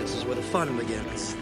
This is where the fun begins.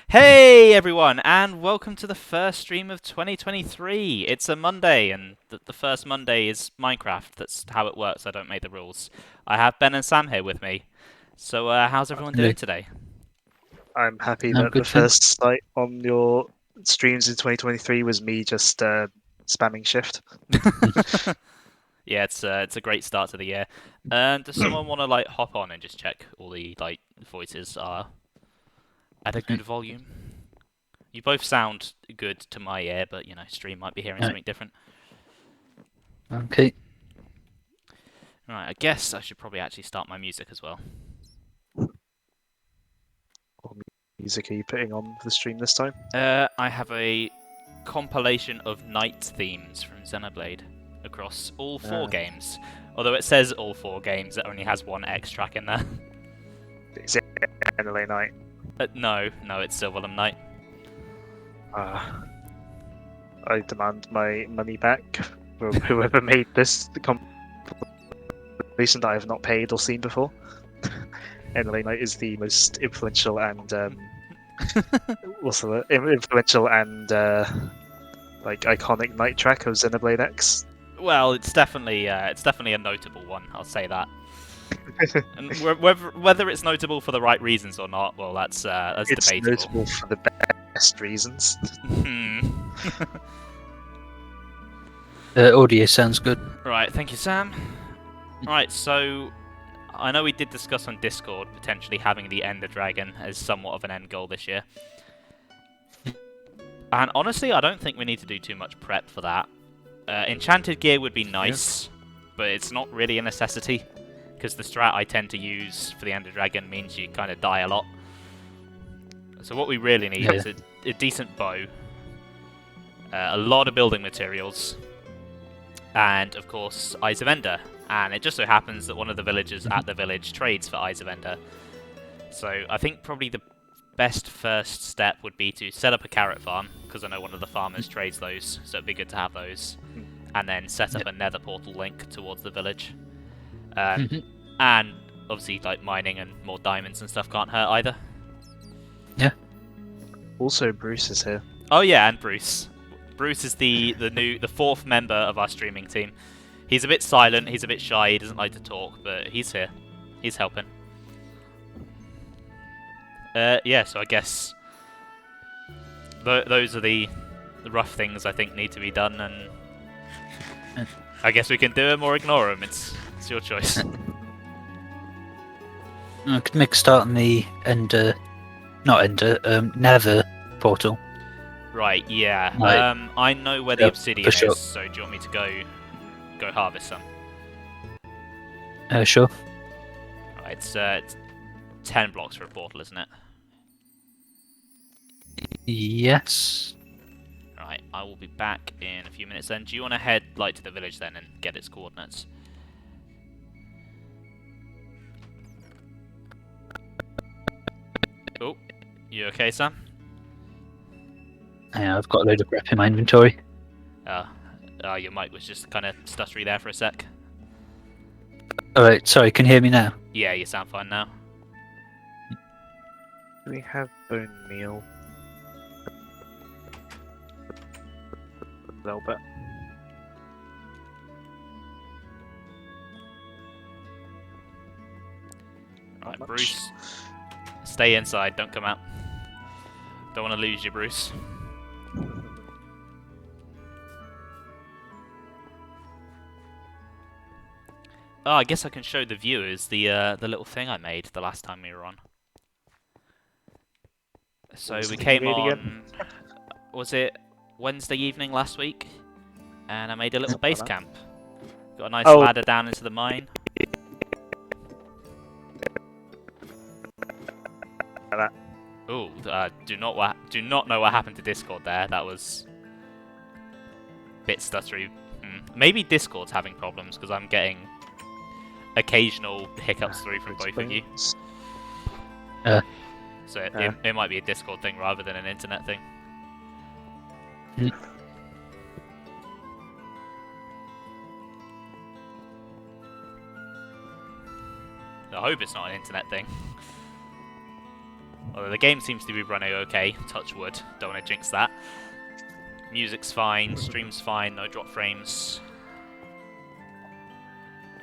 Hey everyone, and welcome to the first stream of 2023. It's a Monday, and the first Monday is Minecraft. That's how it works. I don't make the rules. I have Ben and Sam here with me. So, how's everyone doing today? I'm happy I'm that good, the first sight on your streams in 2023 was me just spamming shift. Yeah, it's a great start to the year. Does someone want to hop on and just check all the voices are at a good volume? You both sound good to my ear, but stream might be hearing something different. Okay. Right, I guess I should probably actually start my music as well. What music are you putting on for the stream this time? I have a compilation of night themes from Xenoblade across all four games. Although it says all four games, it only has one X track in there. Is it LA Night? No, it's Silverland Night. I demand my money back from whoever made this compilation that I have not paid or seen before. LA Night is the most influential and influential and iconic night track of Xenoblade X. Well, it's definitely a notable one. I'll say that. And whether it's notable for the right reasons or not, well, that's debatable. It's notable for the best reasons. Audio sounds good. Right, thank you, Sam. Right, so I know we did discuss on Discord potentially having the Ender Dragon as somewhat of an end goal this year. And honestly, I don't think we need to do too much prep for that. Enchanted gear would be nice, but it's not really a necessity, because the strat I tend to use for the Ender Dragon means you kind of die a lot. So what we really need is a decent bow, a lot of building materials, and of course Eyes of Ender. And it just so happens that one of the villagers at the village trades for Eyes of Ender. So I think probably the best first step would be to set up a carrot farm, because I know one of the farmers trades those, so it'd be good to have those. And then set up a nether portal link towards the village. And obviously, like, mining and more diamonds and stuff can't hurt either. Yeah. Also, Bruce is here. Oh yeah, and Bruce. Bruce is the fourth member of our streaming team. He's a bit silent, he's a bit shy, he doesn't like to talk, but he's here. He's helping. Yeah, so I guess those are the rough things I think need to be done, and I guess we can do them or ignore them. It's your choice. I could make a start on the Nether portal. Right, yeah. Right. I know where the obsidian is, so do you want me to go harvest some? Sure. Right, it's 10 blocks for a portal, isn't it? Yes. Right, I will be back in a few minutes then. Do you want to head to the village then and get its coordinates? Oh, you okay, Sam? Yeah, I've got a load of crap in my inventory. Your mic was just kind of stuttery there for a sec. Alright, sorry, can you hear me now? Yeah, you sound fine now. Do we have bone meal? A little bit. Right, Bruce, stay inside, don't come out. Don't want to lose you, Bruce. Oh, I guess I can show the viewers the little thing I made the last time we were on. So we came on, was it Wednesday evening last week? And I made a little base camp. Got a nice ladder down into the mine. Oh, do not know what happened to Discord there. That was a bit stuttery. Maybe Discord's having problems because I'm getting occasional hiccups through from both of you. So it might be a Discord thing rather than an internet thing. I hope it's not an internet thing. Although the game seems to be running okay, touch wood, don't want to jinx that. Music's fine, stream's fine, no drop frames.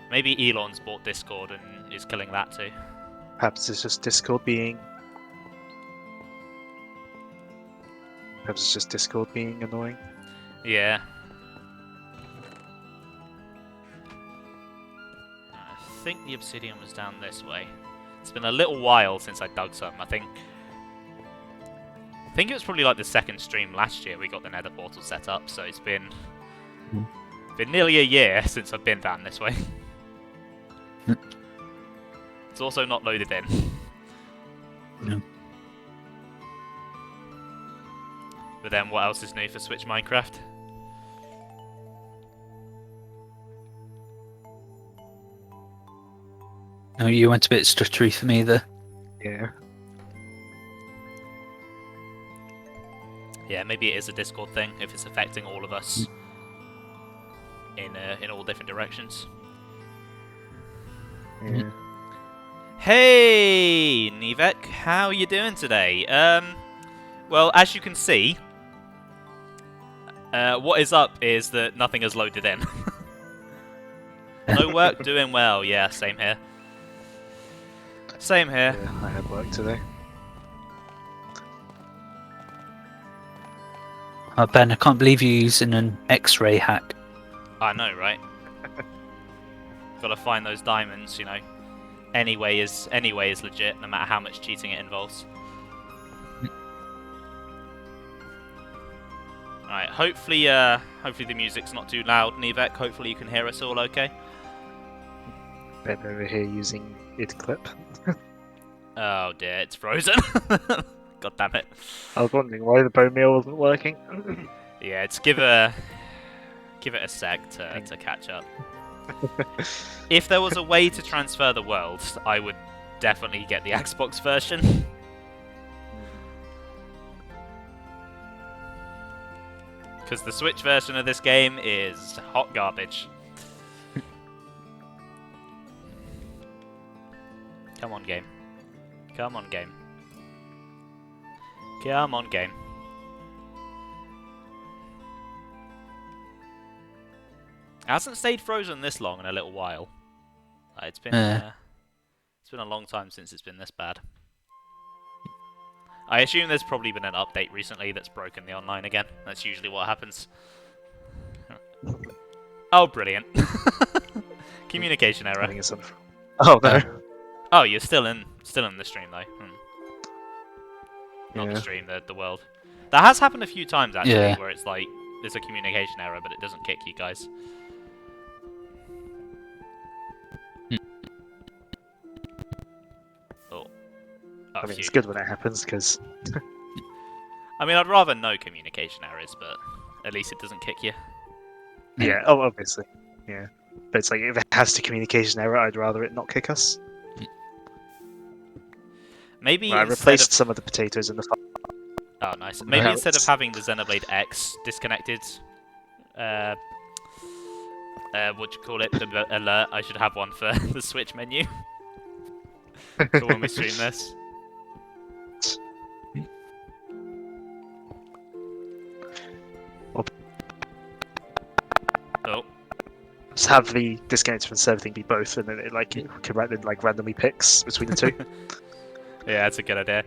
Maybe Elon's bought Discord and is killing that too. Perhaps it's just Discord being... Perhaps it's just Discord being annoying. Yeah. I think the obsidian was down this way. It's been a little while since I dug some. I think it was probably like the second stream last year we got the nether portal set up, so it's been nearly a year since I've been down this way. It's also not loaded in. No. But then what else is new for Switch Minecraft? No, you went a bit stuttery for me there. Yeah. Yeah, maybe it is a Discord thing if it's affecting all of us in all different directions. Yeah. Hey, Nivek, how are you doing today? Well, as you can see, what is up is that nothing has loaded in. No work, doing well. Yeah, same here. Same here. Yeah, I had work today. Oh, Ben, I can't believe you're using an X-ray hack. I know, right? Gotta find those diamonds, you know. Any way is legit, no matter how much cheating it involves. Alright, hopefully the music's not too loud, Nivek. Hopefully you can hear us all okay. Ben over here using idclip. Oh dear, it's frozen. God damn it. I was wondering why the bone meal wasn't working. Yeah, it's give it a sec to catch up. If there was a way to transfer the world, I would definitely get the Xbox version. Because the Switch version of this game is hot garbage. Come on, game. Come on, game. Come on, game. It hasn't stayed frozen this long in a little while. It's been a long time since it's been this bad. I assume there's probably been an update recently that's broken the online again. That's usually what happens. Oh, brilliant. Communication error. I think it's oh no. Oh, you're still in the stream though. Not Yeah. the stream, the world. That has happened a few times actually, Yeah. where it's like there's a communication error, but it doesn't kick you guys. Oh, I mean, phew. it's good when it happens because I mean, I'd rather no communication errors, but at least it doesn't kick you. yeah. Oh, obviously, yeah. But it's like if it has to communication error, I'd rather it not kick us. Maybe Well, I instead replaced of... some of the potatoes in the farm. Oh, nice. Maybe Right. instead of having the Xenoblade X disconnected, what do you call it, the alert, I should have one for the Switch menu. For when we stream this. Oh. Just have the disconnected from server thing be both, and then it randomly picks between the two. Yeah, that's a good idea.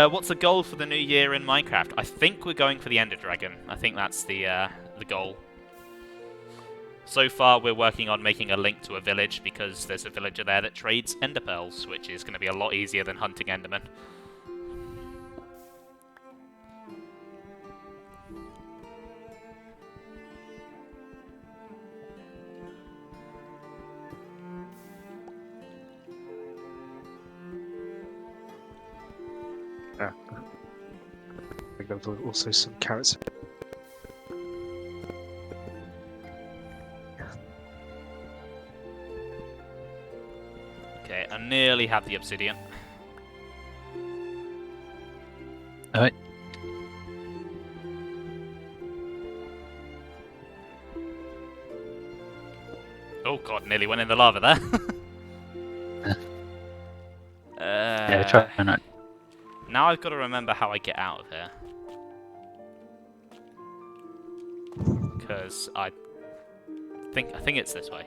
What's the goal for the new year in Minecraft? I think we're going for the Ender Dragon. I think that's the goal. So far, we're working on making a link to a village because there's a villager there that trades Ender Pearls, which is going to be a lot easier than hunting Endermen. Yeah. I think there was also some carrots. Okay, I nearly have the obsidian. Alright. Oh god, nearly went in the lava there. Yeah, try not. Now I've got to remember how I get out of here. Because I think it's this way.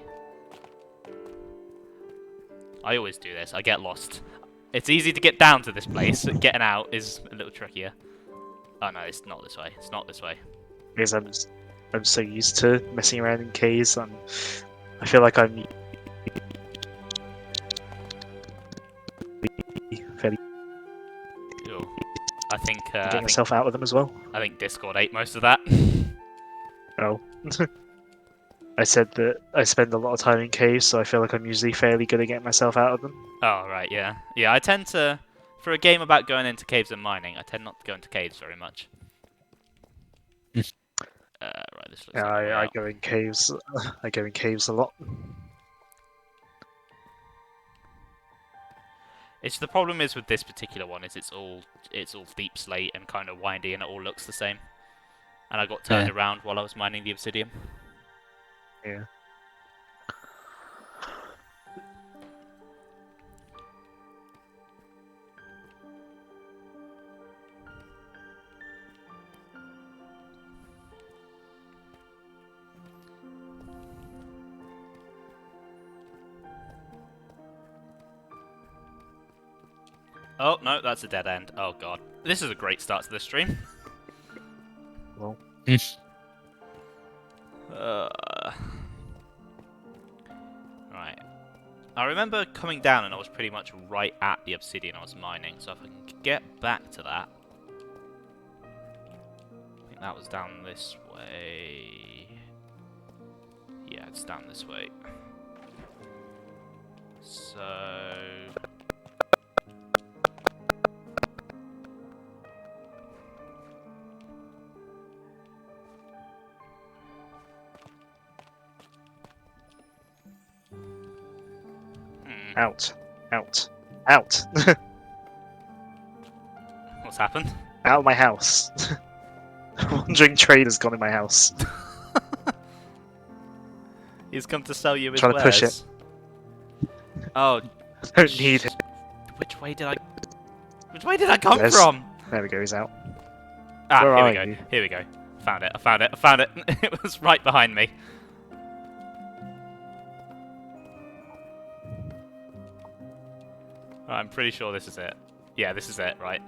I always do this. I get lost. It's easy to get down to this place. Getting out is a little trickier. Oh no, it's not this way. It's not this way. Because I'm so used to messing around in caves. I feel like I'm fairly Ew. I think getting myself out of them as well. I think Discord ate most of that. Oh. I said that I spend a lot of time in caves, so I feel like I'm usually fairly good at getting myself out of them. Oh right, yeah, yeah. I tend to, for a game about going into caves and mining, I tend not to go into caves very much. Right, this looks Yeah, like a way I out. go in caves. I go in caves a lot. It's the problem is with this particular one is it's all deep slate and kind of windy and it all looks the same. And I got turned around while I was mining the obsidian. Yeah. Oh no, that's a dead end. Oh god, this is a great start to the stream. Well. Right. I remember coming down and I was pretty much right at the obsidian I was mining, so if I can get back to that... I think that was down this way... Yeah, it's down this way. So... Out. Out. Out. What's happened? Out of my house. Wandering trader's gone in my house. He's come to sell you his Trying to push wares. Oh, I don't need it. which way did I come There's- from? There we go, he's out. Ah, Where here are we go. you? Here we go. Found it. I found it. I found it. It was right behind me. Right, I'm pretty sure this is it. Yeah, this is it, right.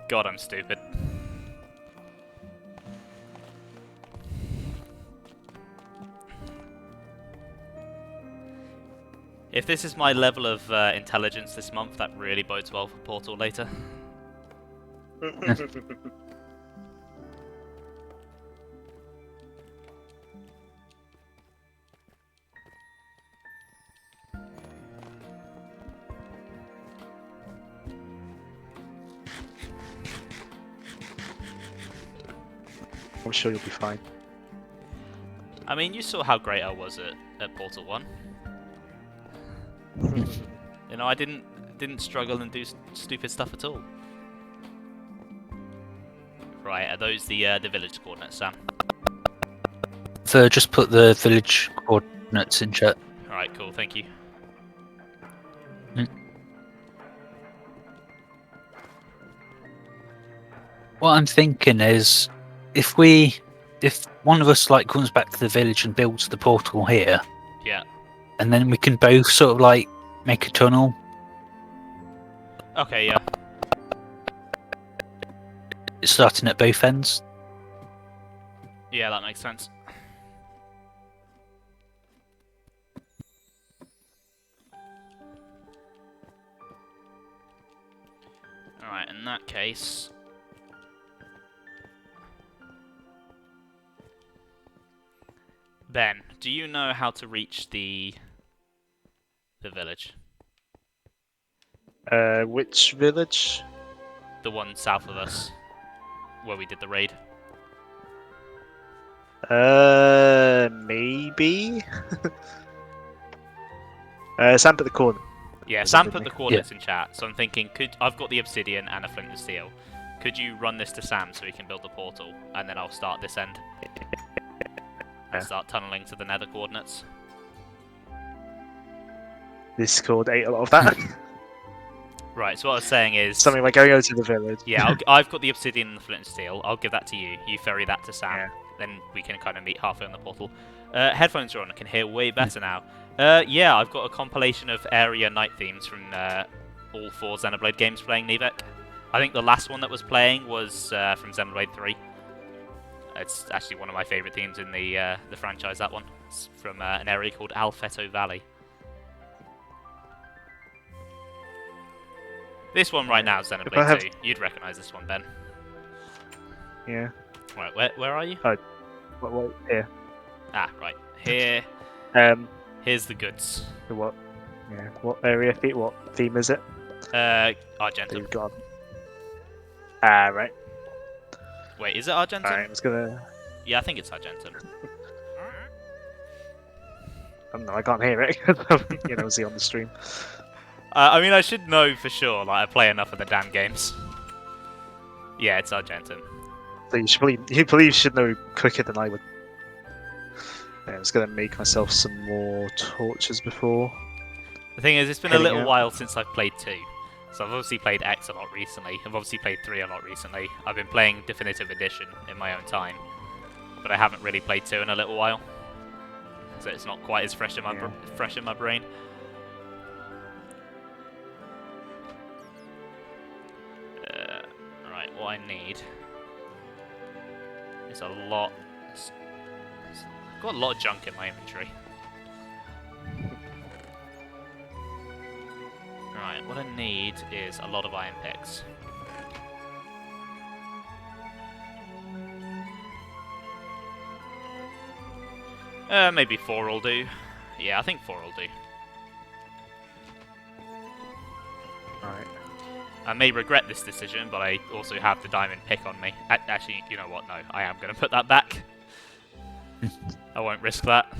God, I'm stupid. If this is my level of intelligence this month, that really bodes well for Portal later. I'm sure you'll be fine. I mean, you saw how great I was at Portal 1. You know, I didn't struggle and do stupid stuff at all. Right, are those the village coordinates, Sam? So just put the village coordinates in chat. Alright, cool, thank you. What I'm thinking is, if one of us like comes back to the village and builds the portal here, Yeah. and then we can both sort of like make a tunnel. Okay, yeah. Starting at both ends. Yeah, that makes sense. Alright, in that case... Ben, do you know how to reach the village? Which village? The one south of us, where we did the raid. Maybe? Sam put the corner. Yeah, Is it Sam with put me? the coordinates in chat, so I'm thinking, I've got the obsidian and a flint and steel. Could you run this to Sam so he can build the portal, and then I'll start this end? And start tunneling to the nether coordinates. Discord ate a lot of that. Right, so what I was saying is... Something like going over to the village. Yeah, I've got the obsidian and the flint and steel. I'll give that to you. You ferry that to Sam. Yeah. Then we can kind of meet halfway on the portal. Headphones are on. I can hear way better now. Yeah, I've got a compilation of area night themes from all 4 Xenoblade games playing Nevek. I think the last one that was playing was from Xenoblade 3. It's actually one of my favourite themes in the franchise, that one. It's from an area called Alfeto Valley. This one right now is Xenoblade 2. You'd recognise this one, Ben. Yeah. Right, where are you? What, here. Ah, right. Here. Here's the goods. The what? Yeah. What area? What theme is it? That Argentum. you've got. Ah, right. Wait, is it Argentum? Alright, I'm just gonna. Yeah, I think it's Argentum. I don't know, I can't hear it. You know, see on the stream. I mean, I should know for sure. Like, I play enough of the damn games. Yeah, it's Argentum. So you probably should know quicker than I would. Yeah, I was gonna make myself some more torches before. The thing is, it's been a Heading little out. while since I've played 2. So I've obviously played X a lot recently. I've obviously played 3 a lot recently. I've been playing Definitive Edition in my own time. But I haven't really played 2 in a little while. So it's not quite as fresh in my, fresh in my brain. Right, what I need is a lot... I've got a lot of junk in my inventory. Right, what I need is a lot of iron picks. Maybe 4 will do. Yeah, I think 4 will do. Alright. I may regret this decision, but I also have the diamond pick on me. Actually, you know what? No, I am going to put that back. I won't risk that.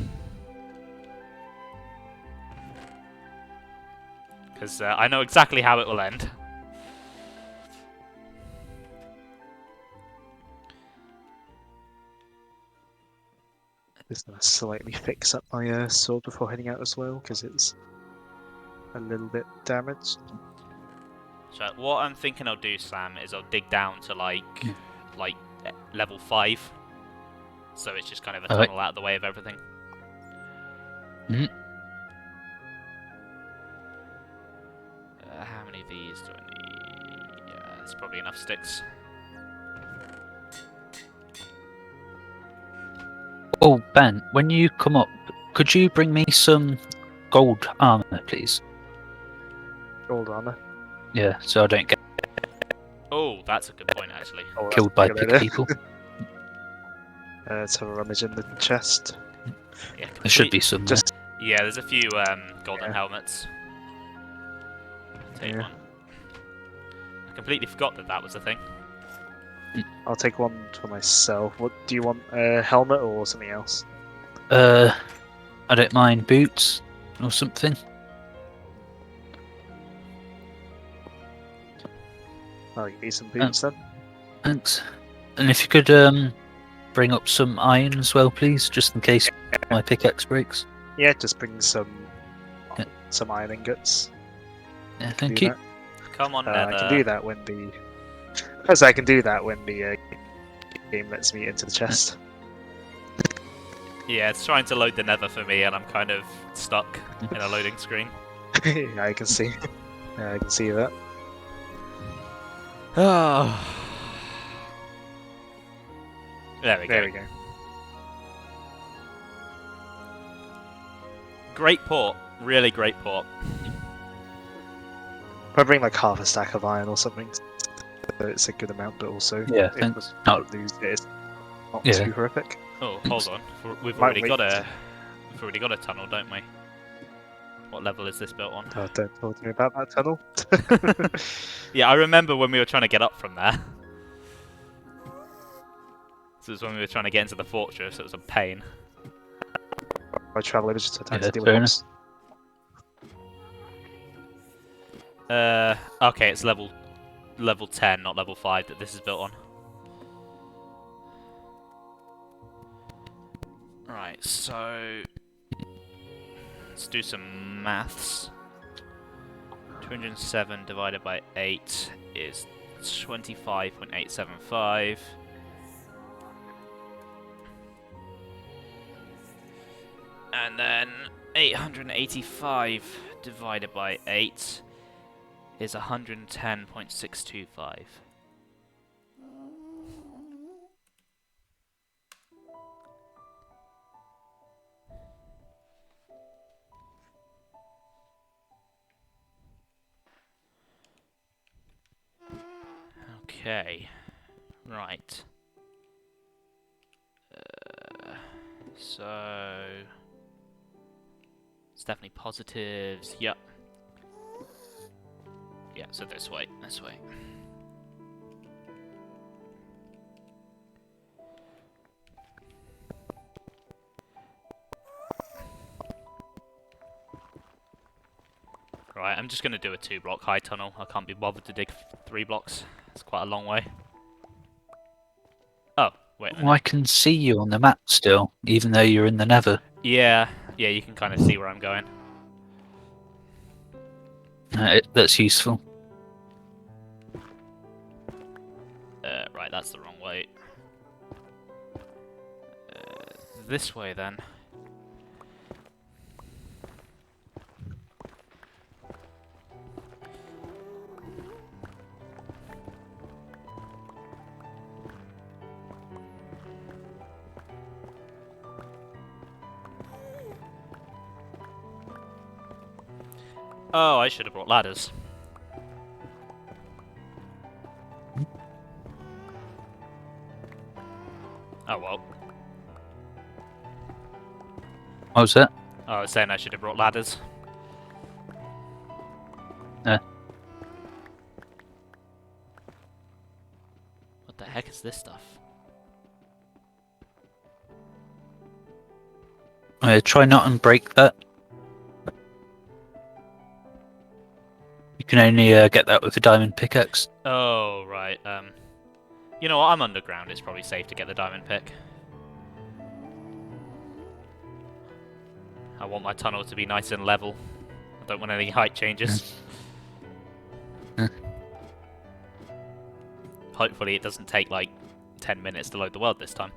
because I know exactly how it will end. Just gonna slightly fix up my sword before heading out as well, because it's a little bit damaged. So what I'm thinking I'll do, Sam, is I'll dig down to like level 5, so it's just kind of a tunnel out of the way of everything. Mhm. How many of these do I need? Yeah, there's probably enough sticks. Oh, Ben, when you come up, could you bring me some gold armor, please? Gold armor. Yeah, so I don't get Oh, that's a good point, actually. Oh, that's killed a by good pig idea. people. Let's have a rummage in the chest. Yeah, There should be some. Just Yeah, there's a few golden Yeah. helmets. Take Yeah. one. I completely forgot that that was a thing. I'll take one for myself. What do you want? A helmet or something else? I don't mind boots or something. I'll give you some boots then. Thanks. And if you could bring up some iron as well, please, just in case my pickaxe breaks. Yeah, just bring some Yeah. some iron ingots. Yeah, Do thank you. that. Come on, I Nether. can do that when the. As I can do that when the game lets me into the chest. Yeah, it's trying to load the Nether for me, and I'm kind of stuck in a loading screen. Yeah, I can see. I can see that. Oh. There we go. There we go. Great port. Really great port. If I bring like half a stack of iron or something, so it's a good amount, but also Yeah, if thanks. we No, lose it, it's not Yeah. too horrific. Oh, hold on. We've Might already wait. got a tunnel, don't we? What level is this built on? Oh, don't talk to me about that tunnel. Yeah, I remember when we were trying to get up from there. So it was when we were trying to get into the fortress. It was a pain. I travel over just to time Yeah, to deal fair with enough. mobs. Okay, it's level 10, not level 5 that this is built on. Right, so let's do some maths. 207 divided by 8 is 25.875. And then 885 divided by 8 is 110.625. Okay, right. So it's definitely positives. Yep. Yeah. So this way. This way. Right. I'm just gonna do a 2-block high tunnel. I can't be bothered to dig 3 blocks. It's quite a long way. Oh, wait a minute. Well, I can see you on the map still, even though you're in the Nether. Yeah, you can kind of see where I'm going. That's useful. Right, that's the wrong way. This way then. Oh, I should have brought ladders. Oh well. What was that? Oh, I was saying I should have brought ladders. What the heck is this stuff? Try not and break that. can only get that with a diamond pickaxe. Oh, right. You know what? I'm underground. It's probably safe to get the diamond pick. I want my tunnel to be nice and level. I don't want any height changes. Hopefully it doesn't take like 10 minutes to load the world this time.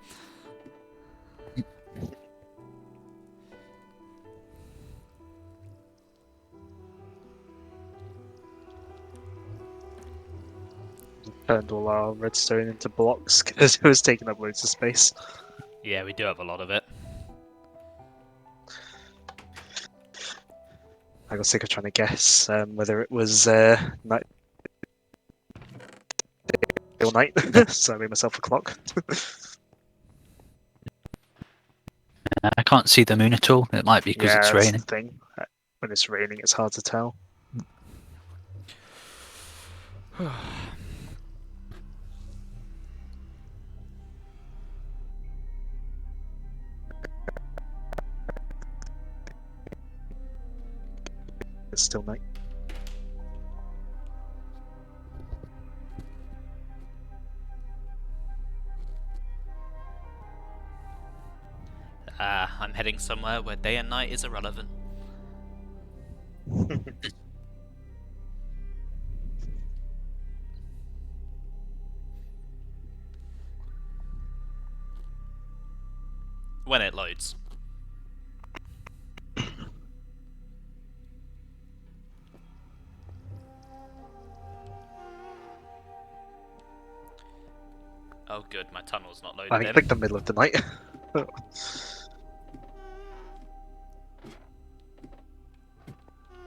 Turned all our redstone into blocks because it was taking up loads of space. Yeah, we do have a lot of it. I got sick of trying to guess whether it was night or night, so I made myself a clock. I can't see the moon at all. It might be because Yeah, it's that's raining. the thing. When it's raining, it's hard to tell. It's still night. I'm heading somewhere where day and night is irrelevant. When it loads. Oh good, my tunnel's not loaded I think in. like the middle of the night.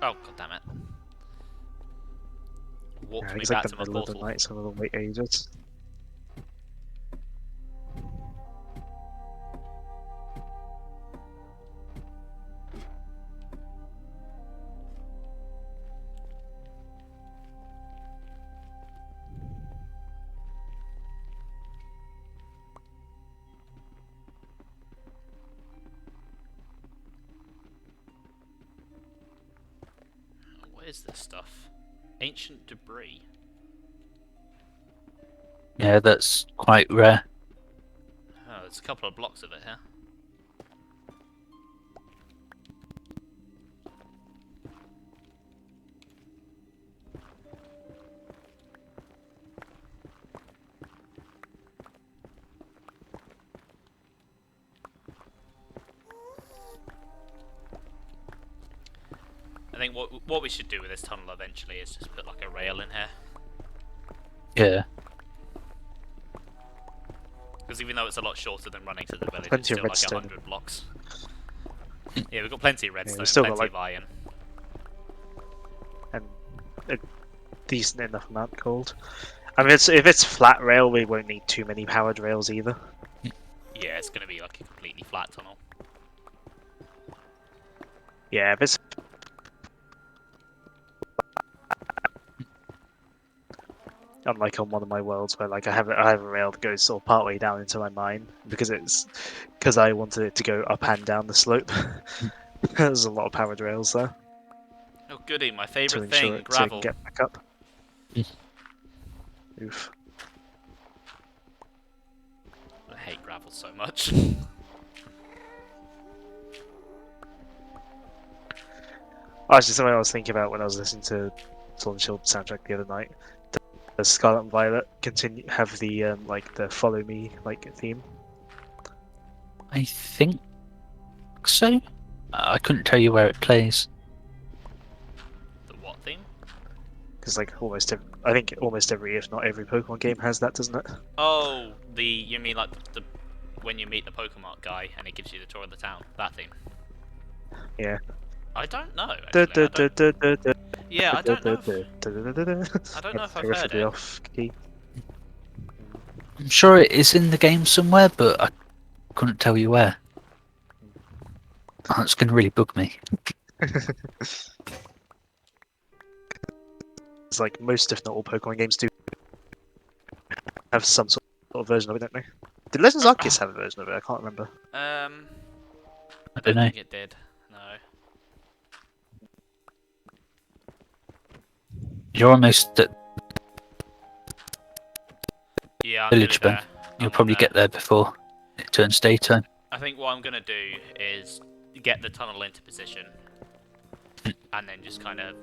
Oh god damn it. Walk Yeah, me it's back like to the my middle of the portal. night, so it'll wait ages. What is this stuff? Ancient debris. Yeah, that's quite rare. Oh, there's a couple of blocks of it here. I think what we should do with this tunnel eventually is just put like a rail in here. Yeah. Because even though it's a lot shorter than running to the village, Plenty it's of still like redstone. 100 blocks. Yeah, we've got plenty of we've redstone, still got, plenty like- of iron. And a decent enough amount of gold. I mean, if it's flat rail, we won't need too many powered rails either. Yeah, it's going to be like a completely flat tunnel. Yeah, if it's unlike on one of my worlds where like I have a rail that goes sort of part way down into my mine because I wanted it to go up and down the slope. There's a lot of powered rails there Oh goody, my to favourite ensure thing, it so it gravel. can get back up. Yes. Oof. I hate gravel so much. Actually, something I was thinking about when I was listening to Sword and Shield soundtrack the other night. Does Scarlet and Violet have the like the Follow Me like theme? I think so. I couldn't tell you where it plays. The what theme? Because like I think almost every, if not every Pokemon game has that, doesn't it? Oh, you mean like the when you meet the Pokemon guy and he gives you the tour of the town? That theme? Yeah. I don't know, actually. Yeah, I don't know if I've heard it. Off key. I'm sure it is in the game somewhere, but I couldn't tell you where. Oh, that's going to really bug me. It's like most, if not all, Pokemon games do have some sort of version of it, don't they? Did Legends Arceus have a version of it? I can't remember. I I don't don't know. think it did. No. You're almost at Yeah, I'm village, nearly Ben. there. You'll I'm probably get there before it turns daytime. I think what I'm gonna do is get the tunnel into position, and then just kind of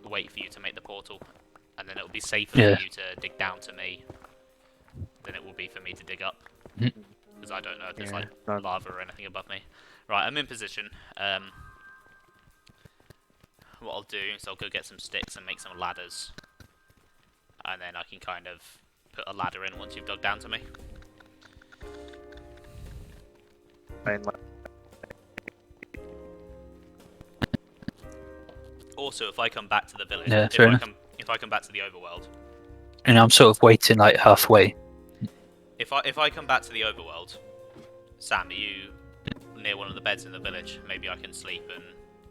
wait for you to make the portal, and then it'll be safer Yeah. for you to dig down to me than it will be for me to dig up, Mhm. because I don't know if there's Yeah, like no. lava or anything above me. Right, I'm in position. What I'll do is I'll go get some sticks and make some ladders, and then I can kind of put a ladder in once you've dug down to me. Fine, like, Also, if I come back to the village, Yeah, fair enough. if I come back to the overworld, And I'm sort of waiting like halfway. if I come back to the overworld, Sam, are you near one of the beds in the village? Maybe I can sleep and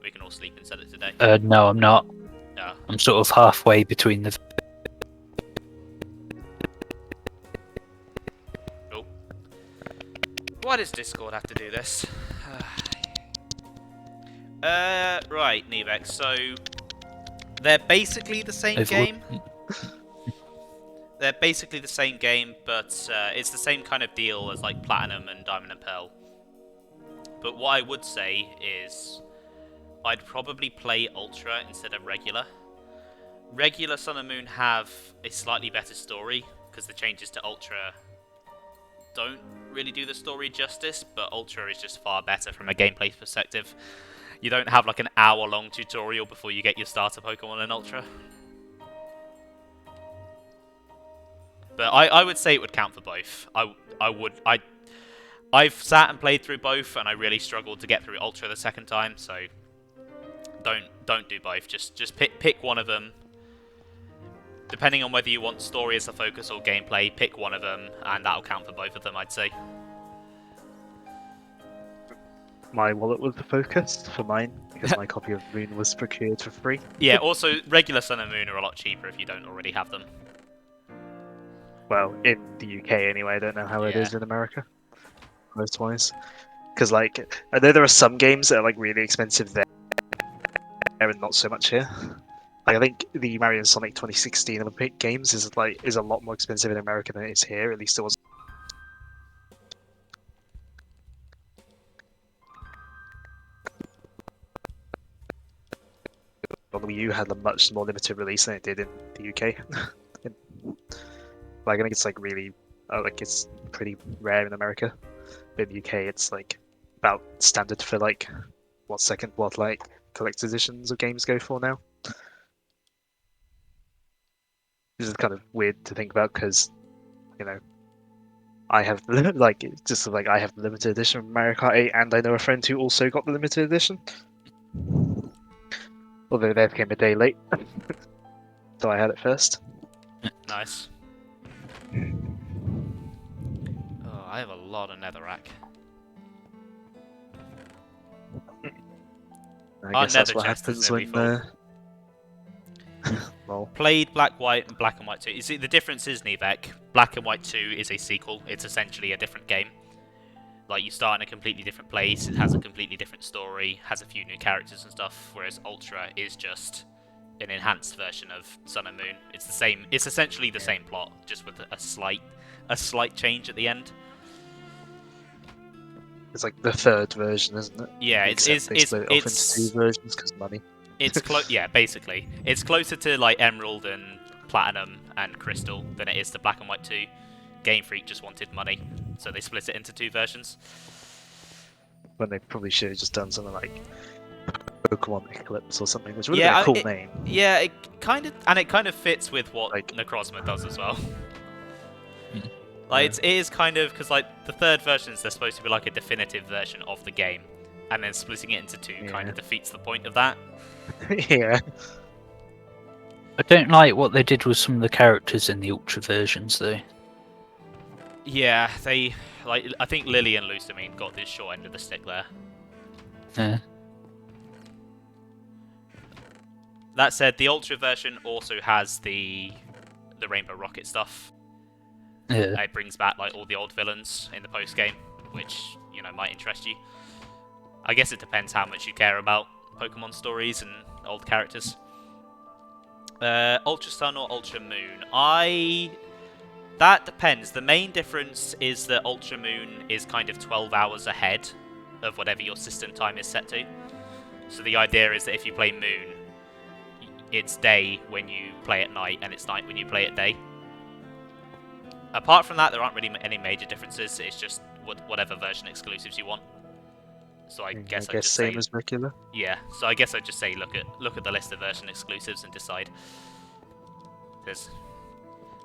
we can all sleep instead of today. No, I'm not. No. I'm sort of halfway between the. Oh. Why does Discord have to do this? Right, Nevex, so they're basically the same game. They're basically the same game, but it's the same kind of deal as like Platinum and Diamond and Pearl. But what I would say is I'd probably play Ultra instead of Regular. Regular Sun and Moon have a slightly better story, because the changes to Ultra don't really do the story justice, but Ultra is just far better from a gameplay perspective. You don't have like an hour-long tutorial before you get your starter Pokemon in Ultra. But I would say it would count for both. I've sat and played through both, and I really struggled to get through Ultra the second time, so don't do both. Just pick one of them. Depending on whether you want story as a focus or gameplay, pick one of them, and that'll count for both of them, I'd say. my wallet was the focus for mine because my copy of Moon was procured for free. Yeah, also, regular Sun and Moon are a lot cheaper if you don't already have them. Well, in the UK anyway. I don't know how it Yeah. is in America, most-wise. Because like, I know there are some games that are like really expensive there and not so much here. Like I think the Mario and Sonic 2016 Olympic Games is a lot more expensive in America than it is here. At least it was. On the Wii U had a much more limited release than it did in the UK. Like I think it's like really, like it's pretty rare in America, but in the UK it's like about standard for like what like collector's editions of games go for now. This is kind of weird to think about because, you know, I have like it's just like I have the limited edition of Mario Kart 8, and I know a friend who also got the limited edition. Although theirs came a day late, so I had it first. Nice. Oh, I have a lot of netherrack. I Our guess that's nether what chest is happens nearly when. full. Well, Played Black, White, and Black and White 2. You see, the difference is, Nevek, Black and White 2 is a sequel. It's essentially a different game. Like, you start in a completely different place, it has a completely different story, has a few new characters and stuff, whereas Ultra is just an enhanced version of Sun and Moon. It's the same. It's essentially the same plot, just with a slight change at the end. it's like the third version, isn't it? Yeah, They split it off into two versions because money. It's yeah, basically. It's closer to like Emerald and Platinum and Crystal than it is to Black and White 2. Game Freak just wanted money, so they split it into two versions. When they probably should have just done something like Pokemon Eclipse or something, which would have been a cool name. Yeah, it kind of fits with what Like- Necrozma does as well. Like it is kind of because like the third versions, they're supposed to be like a definitive version of the game, and then splitting it into two kind of defeats the point of that. Yeah. I don't like what they did with some of the characters in the Ultra versions, though. Yeah, they like I think Lily and Lusamine got this short end of the stick there. Yeah. That said, the Ultra version also has the Rainbow Rocket stuff. Yeah. It brings back like all the old villains in the post game, which might interest you. I guess it depends how much you care about Pokemon stories and old characters. Ultra Sun or Ultra Moon? That depends. The main difference is that Ultra Moon is kind of 12 hours ahead of whatever your system time is set to. So the idea is that if you play Moon, it's day when you play at night, and it's night when you play at day. Apart from that, there aren't really any major differences. It's just whatever version exclusives you want. So I guess I'd just same say, as regular. yeah. So I guess I'd just say look at the list of version exclusives and decide.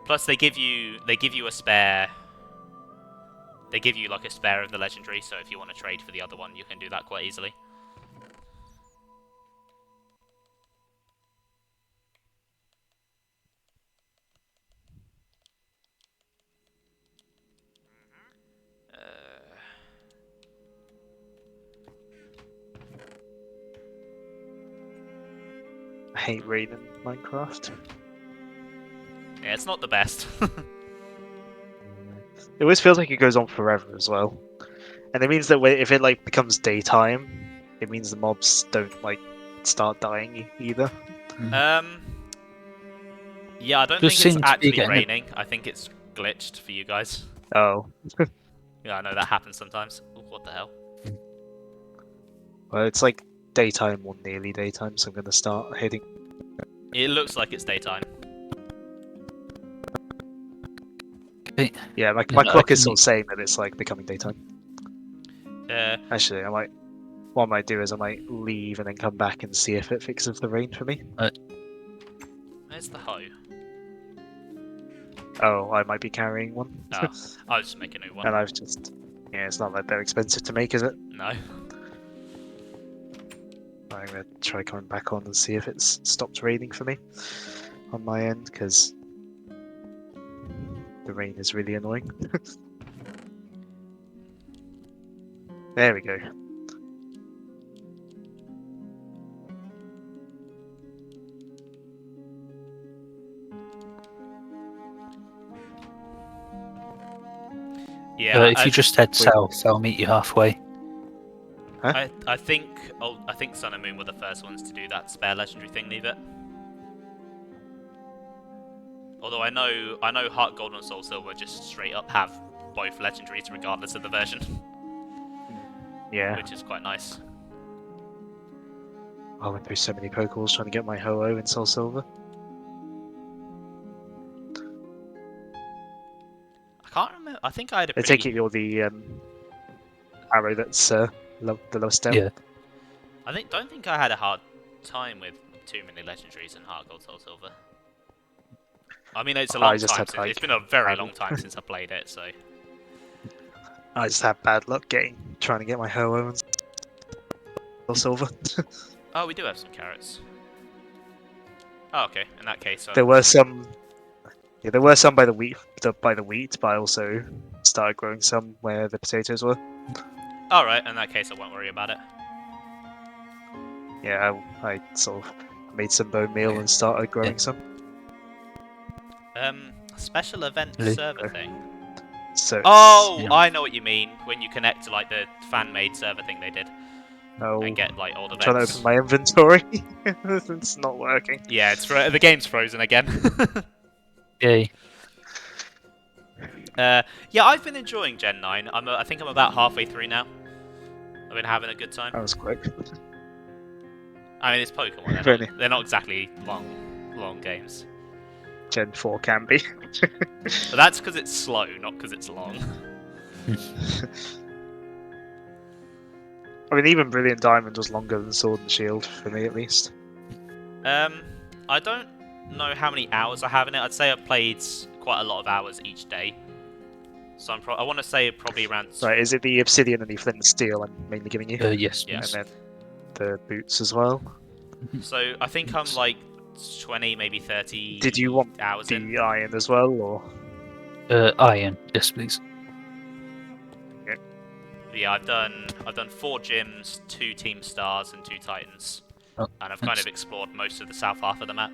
Plus they give you a spare. They give you like a spare of the legendary, so if you want to trade for the other one, you can do that quite easily. I hate rain in Minecraft. Yeah, it's not the best. It always feels like it goes on forever as well, and it means that if it like becomes daytime, it means the mobs don't like start dying either. Yeah, I don't Does think it's seem to be actually getting raining. I think it's glitched for you guys. Oh, Yeah, I know that happens sometimes. Ooh, what the hell? well, it's like daytime or nearly daytime, so I'm gonna start heading. It looks like it's daytime. Yeah, my Yeah, clock is can sort of saying that it's like becoming daytime. Actually, what I might do is I might leave and then come back and see if it fixes the rain for me. Where's the hoe? Oh, I might be carrying one. Oh, I'll just make a new one. And I've just... Yeah, it's not like they're expensive to make, is it? No. I'm going to try coming back on and see if it's stopped raining for me on my end, because the rain is really annoying. There we go. Yeah, if you just head south, I'll meet you halfway. I think Sun and Moon were the first ones to do that spare legendary thing, leave it. Although I know Heart Gold and Soul Silver just straight up have both legendaries regardless of the version. Yeah. Which is quite nice. I went through so many Pokeballs trying to get my Ho-Oh in Soul Silver. I can't remember. I think I had a I pretty... take it you're the arrow that's the lowest down. Yeah. Don't think I had a hard time with too many legendaries in Heart Gold Soul Silver. I mean, it's a long time since... It's been a very long time since I played it, so... I just had bad luck trying to get my Ho-Oh in Soul Silver. Oh, we do have some carrots. Oh, okay. In that case, there were some. Yeah, there were some by the wheat, but I also started growing some where the potatoes were. All right. In that case, I won't worry about it. Yeah, I sort of made some bone meal and started growing some. Special event Really? server thing. So. Oh, Yeah. I know what you mean. When you connect to like the fan-made server thing they did and get like old events. Trying to open my inventory. It's not working. Yeah, the game's frozen again. Yay. Yeah, I've been enjoying Gen 9. I think I'm about halfway through now. I've been having a good time. That was quick. I mean, it's Pokemon. They're not exactly long games. Gen 4 can be. But that's because it's slow, not because it's long. I mean, even Brilliant Diamond was longer than Sword and Shield, for me at least. I don't know how many hours I have in it. I'd say I've played quite a lot of hours each day. So I want to say probably around... Right, is it the Obsidian and the Flint and Steel I'm mainly giving you? Yes. Yeah. And then the boots as well? So I think I'm like 20, maybe 30 Did you want hours the in. iron as well, or...? Iron, yes please. Yeah, I've done 4 gyms, 2 team stars, and 2 titans, Oh, and I've kind of explored most of the south half of the map.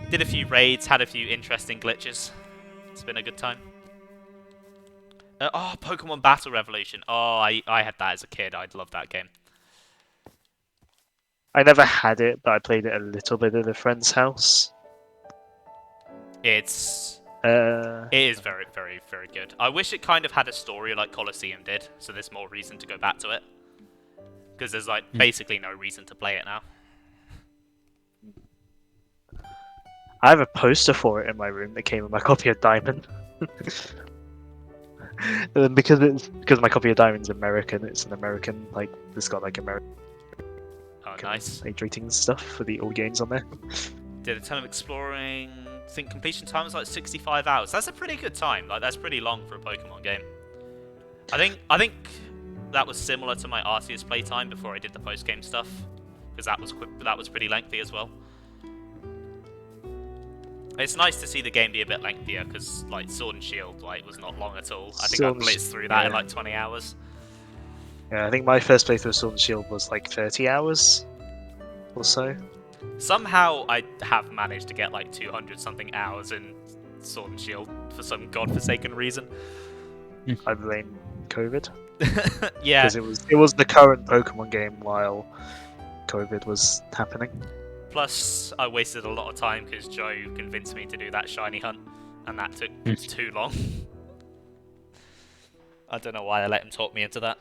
Did a few raids, had a few interesting glitches. It's been a good time. Oh, Pokemon Battle Revolution. Oh, I had that as a kid. I'd love that game. I never had it, but I played it a little bit at a friend's house. It is very, very, very good. I wish it kind of had a story like Colosseum did, so there's more reason to go back to it. Because there's like basically no reason to play it now. I have a poster for it in my room that came with my copy of Diamond. And because my copy of Diamond's American, it's an American, like, it's got like American Oh, nice. age ratings stuff for the old games on there. Did a ton of exploring. I think completion time was like 65 hours. That's a pretty good time. Like, that's pretty long for a Pokemon game. I think that was similar to my Arceus playtime before I did the post-game stuff, because that was pretty lengthy as well. It's nice to see the game be a bit lengthier, because like Sword and Shield was not long at all. I think I blitzed through that in like 20 hours. Yeah, I think my first playthrough of Sword and Shield was like 30 hours or so. Somehow I have managed to get like 200 something hours in Sword and Shield for some godforsaken reason. I blame COVID. Yeah. Because it was the current Pokemon game while COVID was happening. Plus, I wasted a lot of time because Joe convinced me to do that shiny hunt, and that took too long. I don't know why I let him talk me into that.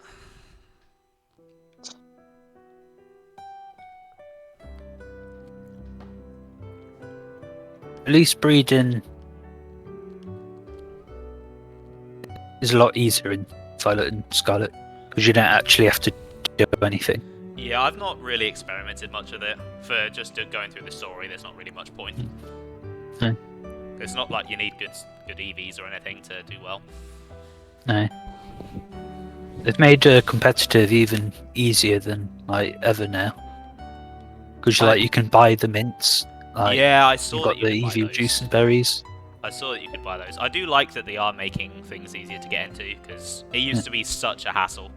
At least breeding is a lot easier in Violet and Scarlet because you don't actually have to do anything. Yeah, I've not really experimented much with it. For just going through the story, there's not really much point. No. It's not like you need good EVs or anything to do well. No. They've made competitive even easier than like ever now. Because you can buy the mints. Like, yeah, I saw you've got that you the could buy EV those. juice and berries. I saw that you could buy those. I do like that they are making things easier to get into, because it used to be such a hassle.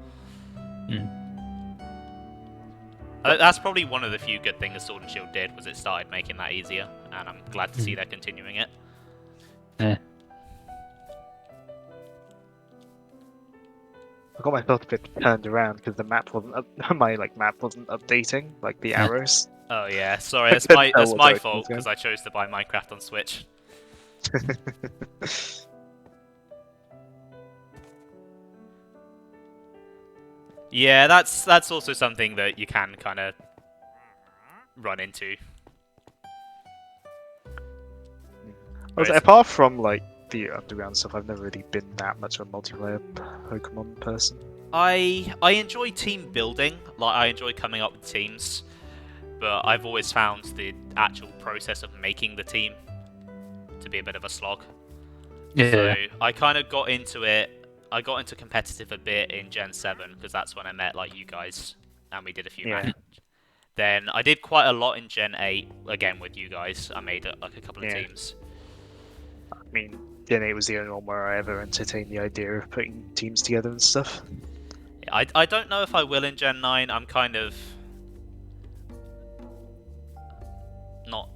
That's probably one of the few good things Sword and Shield did, was it started making that easier, and I'm glad to see they're continuing it. Yeah. I got myself a bit turned around because the map wasn't my map wasn't updating, like the arrows. Oh yeah, sorry, I that's couldn't tell my what direction it fault was going. because I chose to buy Minecraft on Switch. Yeah, that's also something that you can kind of run into. Apart from like the underground stuff, I've never really been that much of a multiplayer Pokemon person. I enjoy team building, like I enjoy coming up with teams, but I've always found the actual process of making the team to be a bit of a slog. Yeah. So I kind of got into it. I got into competitive a bit in Gen 7 because that's when I met like you guys and we did a few matches. Then I did quite a lot in Gen 8 again with you guys. I made like a couple of teams. I mean, Gen 8 was the only one where I ever entertained the idea of putting teams together and stuff. I don't know if I will in Gen 9. I'm kind of not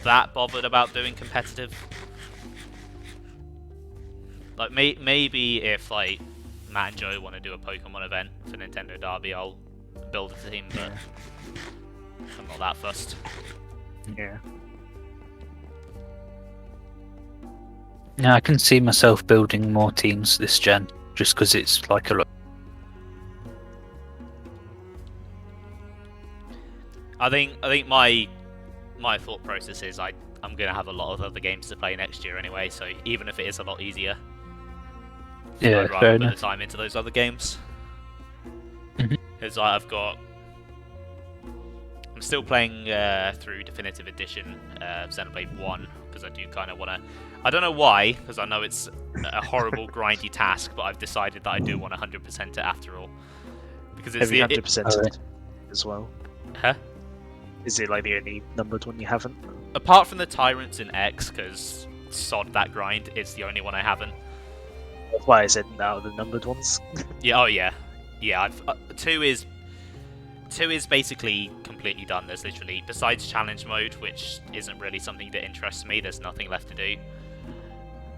that bothered about doing competitive. Like maybe if like Matt and Joe want to do a Pokemon event for Nintendo Derby, I'll build a team, but I'm not that fussed. Yeah. Yeah, I can see myself building more teams this gen, just because it's like a lot. I think my thought process is I'm gonna have a lot of other games to play next year anyway, so even if it is a lot easier, Yeah, I'd fair rather put enough. the time into those other games. Mhm. Because I'm still playing through Definitive Edition Xenoblade 1 because I do kind of want to. I don't know why, because I know it's a horrible grindy task, but I've decided that I do want to 100% it after all. Because it's Have you the 100% as well? Huh? Is it like the only numbered one you haven't? Apart from the Tyrants in X, because sod that grind, it's the only one I haven't. That's why I said no, the numbered ones. Yeah, oh yeah. Yeah, I've 2 is basically completely done. There's literally, besides challenge mode, which isn't really something that interests me, there's nothing left to do.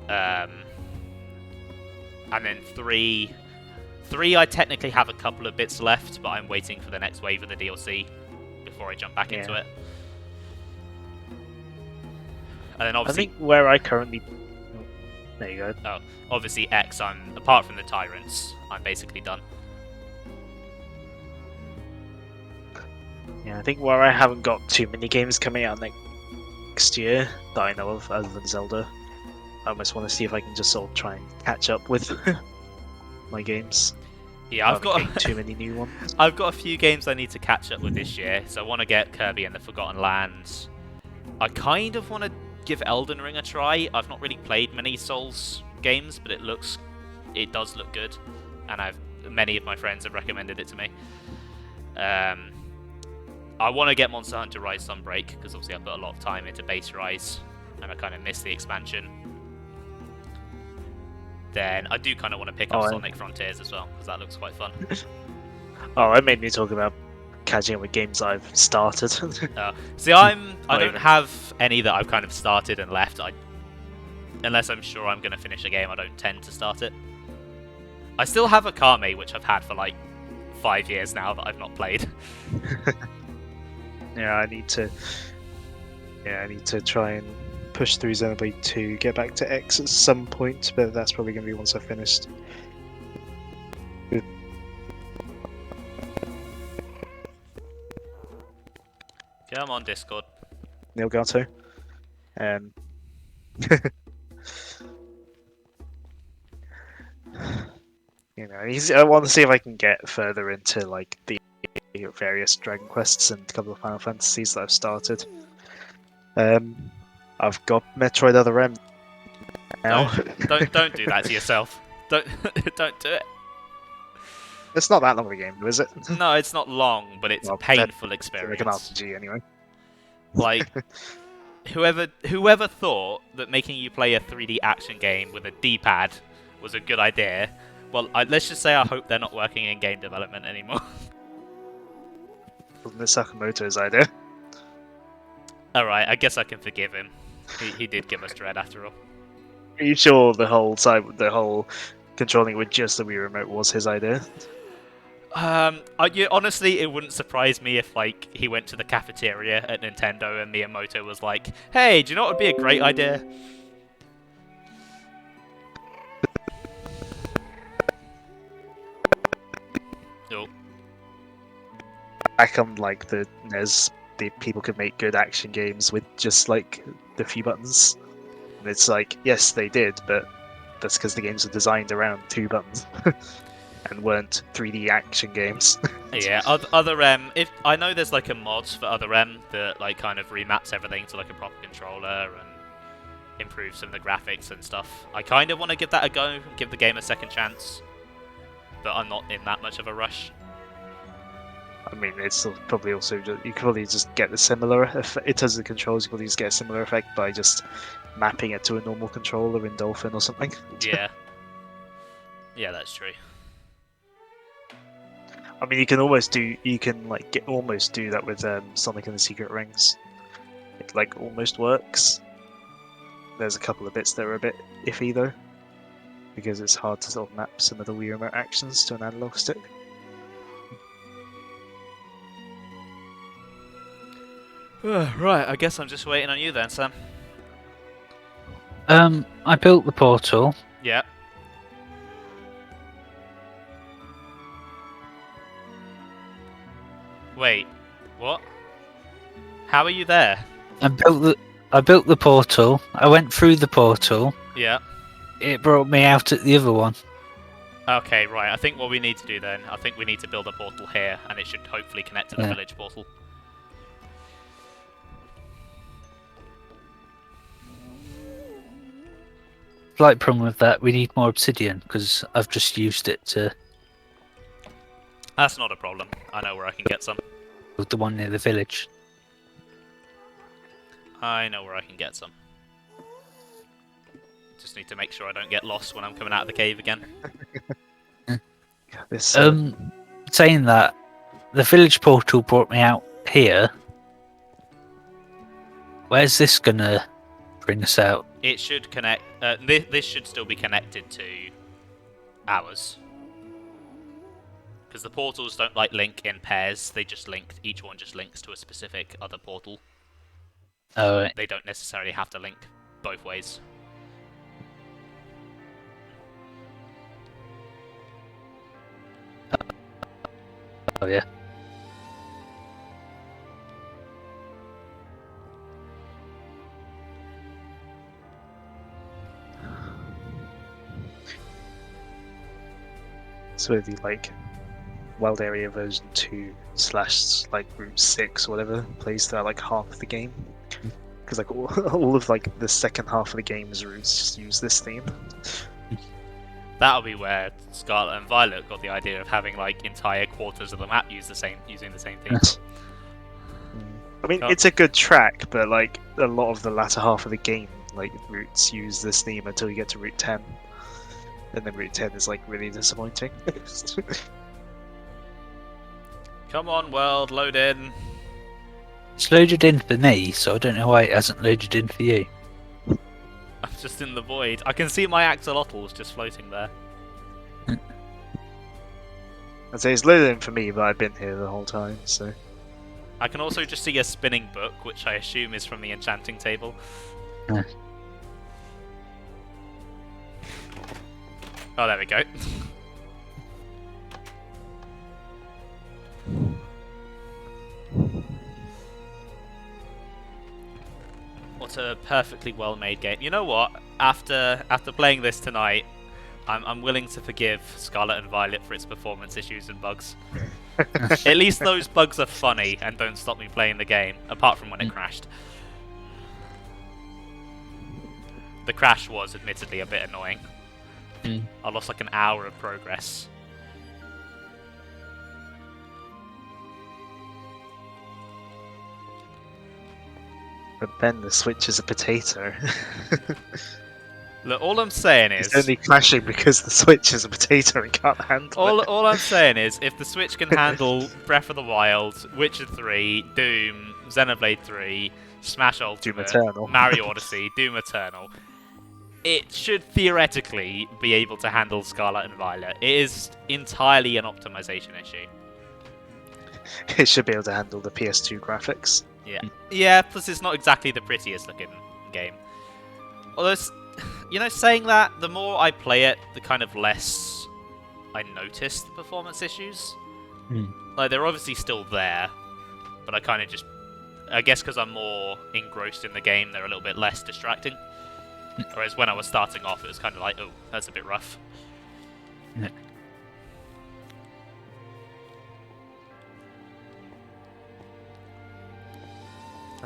And then 3 I technically have a couple of bits left, but I'm waiting for the next wave of the DLC, before I jump back into Yeah. it. And then I obviously, think where I currently... oh, there you go. obviously X, apart from the Tyrants, I'm basically done. Yeah, I think where I haven't got too many games coming out next year that I know of, other than Zelda, I almost want to see if I can just sort of try and catch up with my games. Yeah, I've Rather than got getting too many new ones. I've got a few games I need to catch up with this year. So I want to get Kirby and the Forgotten Lands. I kind of want to give Elden Ring a try. I've not really played many Souls games, but it does look good, and many of my friends have recommended it to me. I want to get Monster Hunter Rise Sunbreak because obviously I put a lot of time into Base Rise, and I kind of missed the expansion. Then I do kind of want to pick up Sonic Frontiers as well because that looks quite fun. Oh, that made me talk about catching up with games I've started. See, I don't have any that I've kind of started and left. Unless I'm sure I'm going to finish a game, I don't tend to start it. I still have Akame, which I've had for like 5 years now that I've not played. Yeah, I need to try and push through Xenoblade 2, get back to X at some point, but that's probably going to be once I've finished. Come on, Discord. Neil Gato. You know, I want to see if I can get further into like the various Dragon Quests and a couple of Final Fantasies that I've started. I've got Metroid Other M now. Don't do that to yourself. Don't do it. It's not that long of a game, is it? No, it's not long, but it's a painful experience. Like an RPG, anyway. Like, whoever thought that making you play a 3D action game with a D-pad was a good idea, well, let's just say I hope they're not working in game development anymore. Wasn't it Sakamoto's idea? Alright, I guess I can forgive him. He did give us Dread after all. Are you sure the whole controlling with just the Wii remote was his idea? Honestly, it wouldn't surprise me if like he went to the cafeteria at Nintendo and Miyamoto was like, "Hey, do you know what would be a great idea?" Oh. Back on like the NES, people could make good action games with just like the few buttons. And it's like, yes, they did, but that's because the games were designed around 2 buttons. And weren't 3D action games. Yeah, Other M. If I know there's like a mod for Other M that like kind of remaps everything to like a proper controller and improves some of the graphics and stuff. I kind of want to give that a go and give the game a second chance, but I'm not in that much of a rush. I mean, it's probably also you could probably just get the similar effect. In terms of the controls, you could probably just get a similar effect by just mapping it to a normal controller in Dolphin or something. Yeah. Yeah, that's true. I mean, you can almost do that with Sonic and the Secret Rings. It like almost works. There's a couple of bits that are a bit iffy though, because it's hard to sort of map some of the Wii remote actions to an analog stick. Right, I guess I'm just waiting on you then, Sam. I built the portal. Yeah. Wait, what? How are you there? I built the portal. I went through the portal. Yeah. It brought me out at the other one. Okay, right. I think what we need to do then, I think we need to build a portal here, and it should hopefully connect to the village portal. Slight problem with that, we need more obsidian, because I've just used it to That's not a problem. I know where I can get some. build the one near the village. I know where I can get some. Just need to make sure I don't get lost when I'm coming out of the cave again. Saying that, the village portal brought me out here. Where's this gonna bring us out? It should connect. This should still be connected to ours. Because the portals don't like link in pairs, they just link, each one just links to a specific other portal. Oh, right. They don't necessarily have to link both ways. Oh, yeah. So it'd be like Wild Area version 2 / like Route 6 or whatever plays throughout like half of the game. Because like all of like the second half of the game's routes just use this theme. That'll be where Scarlet and Violet got the idea of having like entire quarters of the map using the same theme. I mean, it's a good track, but like a lot of the latter half of the game, like routes use this theme until you get to Route 10, and then Route 10 is like really disappointing. Come on, world, load in. It's loaded in for me, so I don't know why it hasn't loaded in for you. I'm just in the void. I can see my axolotls just floating there. I'd say it's loaded in for me, but I've been here the whole time, so. I can also just see a spinning book, which I assume is from the enchanting table. Yeah. Oh, there we go. What a perfectly well-made game. You know what? After playing this tonight, I'm willing to forgive Scarlet and Violet for its performance issues and bugs. At least those bugs are funny and don't stop me playing the game, apart from when it crashed. The crash was admittedly a bit annoying. I lost like an hour of progress. But Ben, the Switch is a potato. Look, all I'm saying is... It's only crashing because the Switch is a potato and can't handle it. All I'm saying is, if the Switch can handle Breath of the Wild, Witcher 3, Doom, Xenoblade 3, Smash Ultimate, Eternal. Mario Odyssey, Doom Eternal, it should theoretically be able to handle Scarlet and Violet. It is entirely an optimization issue. It should be able to handle the PS2 graphics. Yeah, plus it's not exactly the prettiest looking game. Although, you know, saying that, the more I play it, the kind of less I notice the performance issues. Like, they're obviously still there, but I kind of just... I guess because I'm more engrossed in the game, they're a little bit less distracting. Whereas when I was starting off, it was kind of like, oh, that's a bit rough. Yeah.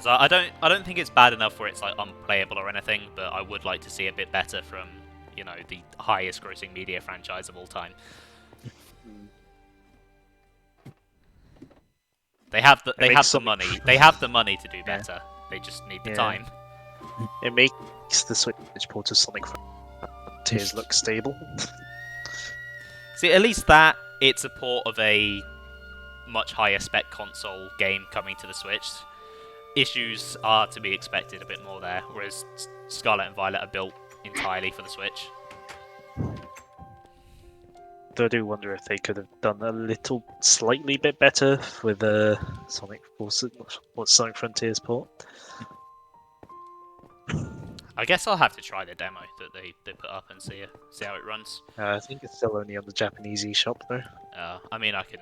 So I don't think it's bad enough where it's like unplayable or anything, but I would like to see a bit better from, you know, the highest grossing media franchise of all time. They have the money. They have the money to do better. They just need the time. It makes the Switch port of Sonic Frontiers look stable. See, at least that it's a port of a much higher spec console game coming to the Switch. Issues are to be expected a bit more there, whereas Scarlet and Violet are built entirely for the Switch. Though I do wonder if they could have done a little, slightly bit better with Sonic Frontiers port. I guess I'll have to try the demo that they put up and see how it runs. I think it's still only on the Japanese eShop though. I mean, I can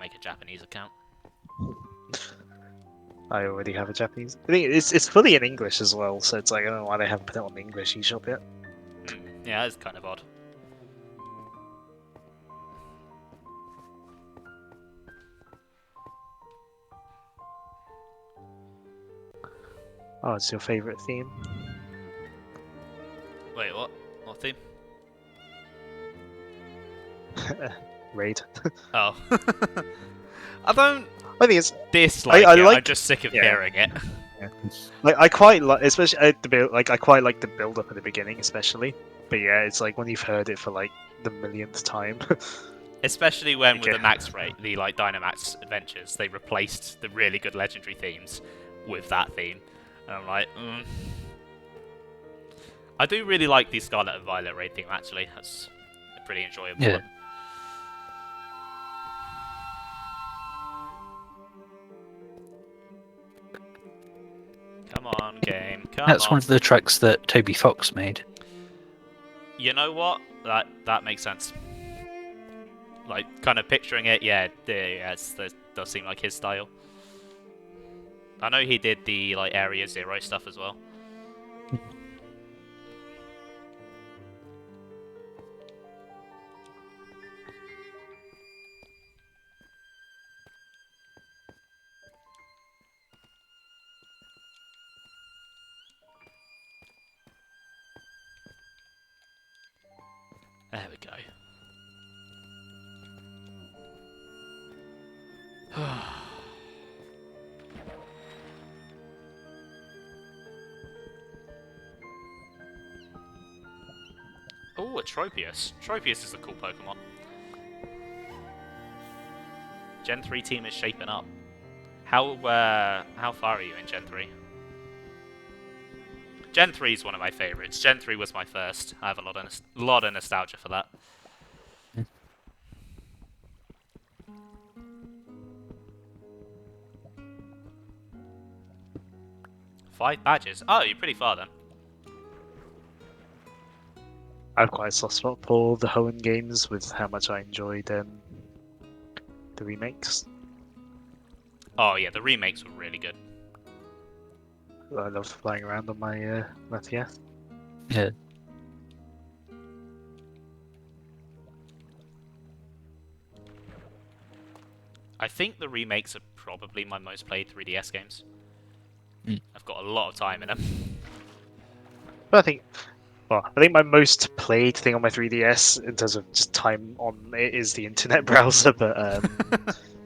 make a Japanese account. I already have a Japanese. I think it's fully in English as well, so it's like I don't know why they haven't put it on the English eShop yet. Yeah, it's kind of odd. Oh, it's your favourite theme? Wait, what? What theme? Raid. Oh. I don't I think it's dislike I it, like- I'm just sick of hearing it. like I quite like, especially the build. Like I quite like the build up at the beginning, especially. But yeah, it's like when you've heard it for like the millionth time. Especially when with Okay. the Max Rate, the like Dynamax Adventures, they replaced the really good legendary themes with that theme. And I'm like, I do really like the Scarlet and Violet raid theme actually. That's a pretty enjoyable Yeah. one. Come on, game. Come That's on. one of the tracks that Toby Fox made. You know what? That makes sense. Like, kind of picturing it, yeah, that does seem like his style. I know he did the like Area Zero stuff as well. There we go. Oh, a Tropius. Tropius is a cool Pokemon. Gen 3 team is shaping up. How far are you in Gen 3? Gen 3 is one of my favorites. Gen 3 was my first. I have a lot of nostalgia for that. 5 badges. Oh, you're pretty far then. I have quite a soft spot for the Hoenn games with how much I enjoyed the remakes. Oh yeah, the remakes were really good. I love flying around on my Latias. Yeah. I think the remakes are probably my most played 3DS games. Mm. I've got a lot of time in them. But I think my most played thing on my 3DS in terms of just time on it is the internet browser. But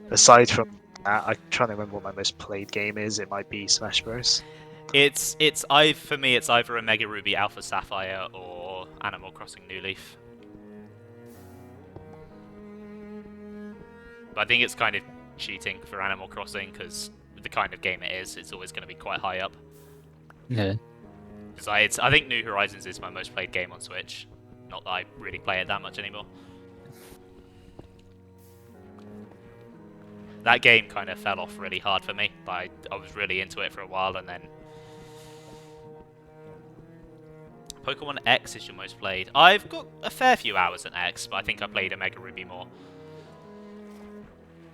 aside from that, I'm trying to remember what my most played game is. It might be Smash Bros. For me, it's either a Mega Ruby Alpha Sapphire or Animal Crossing New Leaf. But I think it's kind of cheating for Animal Crossing because the kind of game it is, it's always going to be quite high up. Yeah. Because I think New Horizons is my most played game on Switch. Not that I really play it that much anymore. That game kind of fell off really hard for me. I was really into it for a while and then... Pokemon X is your most played. I've got a fair few hours in X, but I think I played a Mega Ruby more.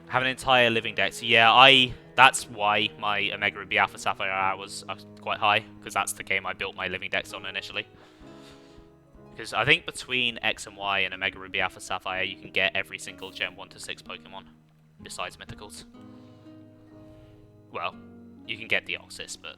Have an entire living dex. Yeah, that's why my Omega Ruby Alpha Sapphire hours are quite high, because that's the game I built my living dex on initially. Because I think between X and Y and Omega Ruby Alpha Sapphire, you can get every single Gen 1 to 6 Pokemon, besides Mythicals. Well, you can get Deoxys, but...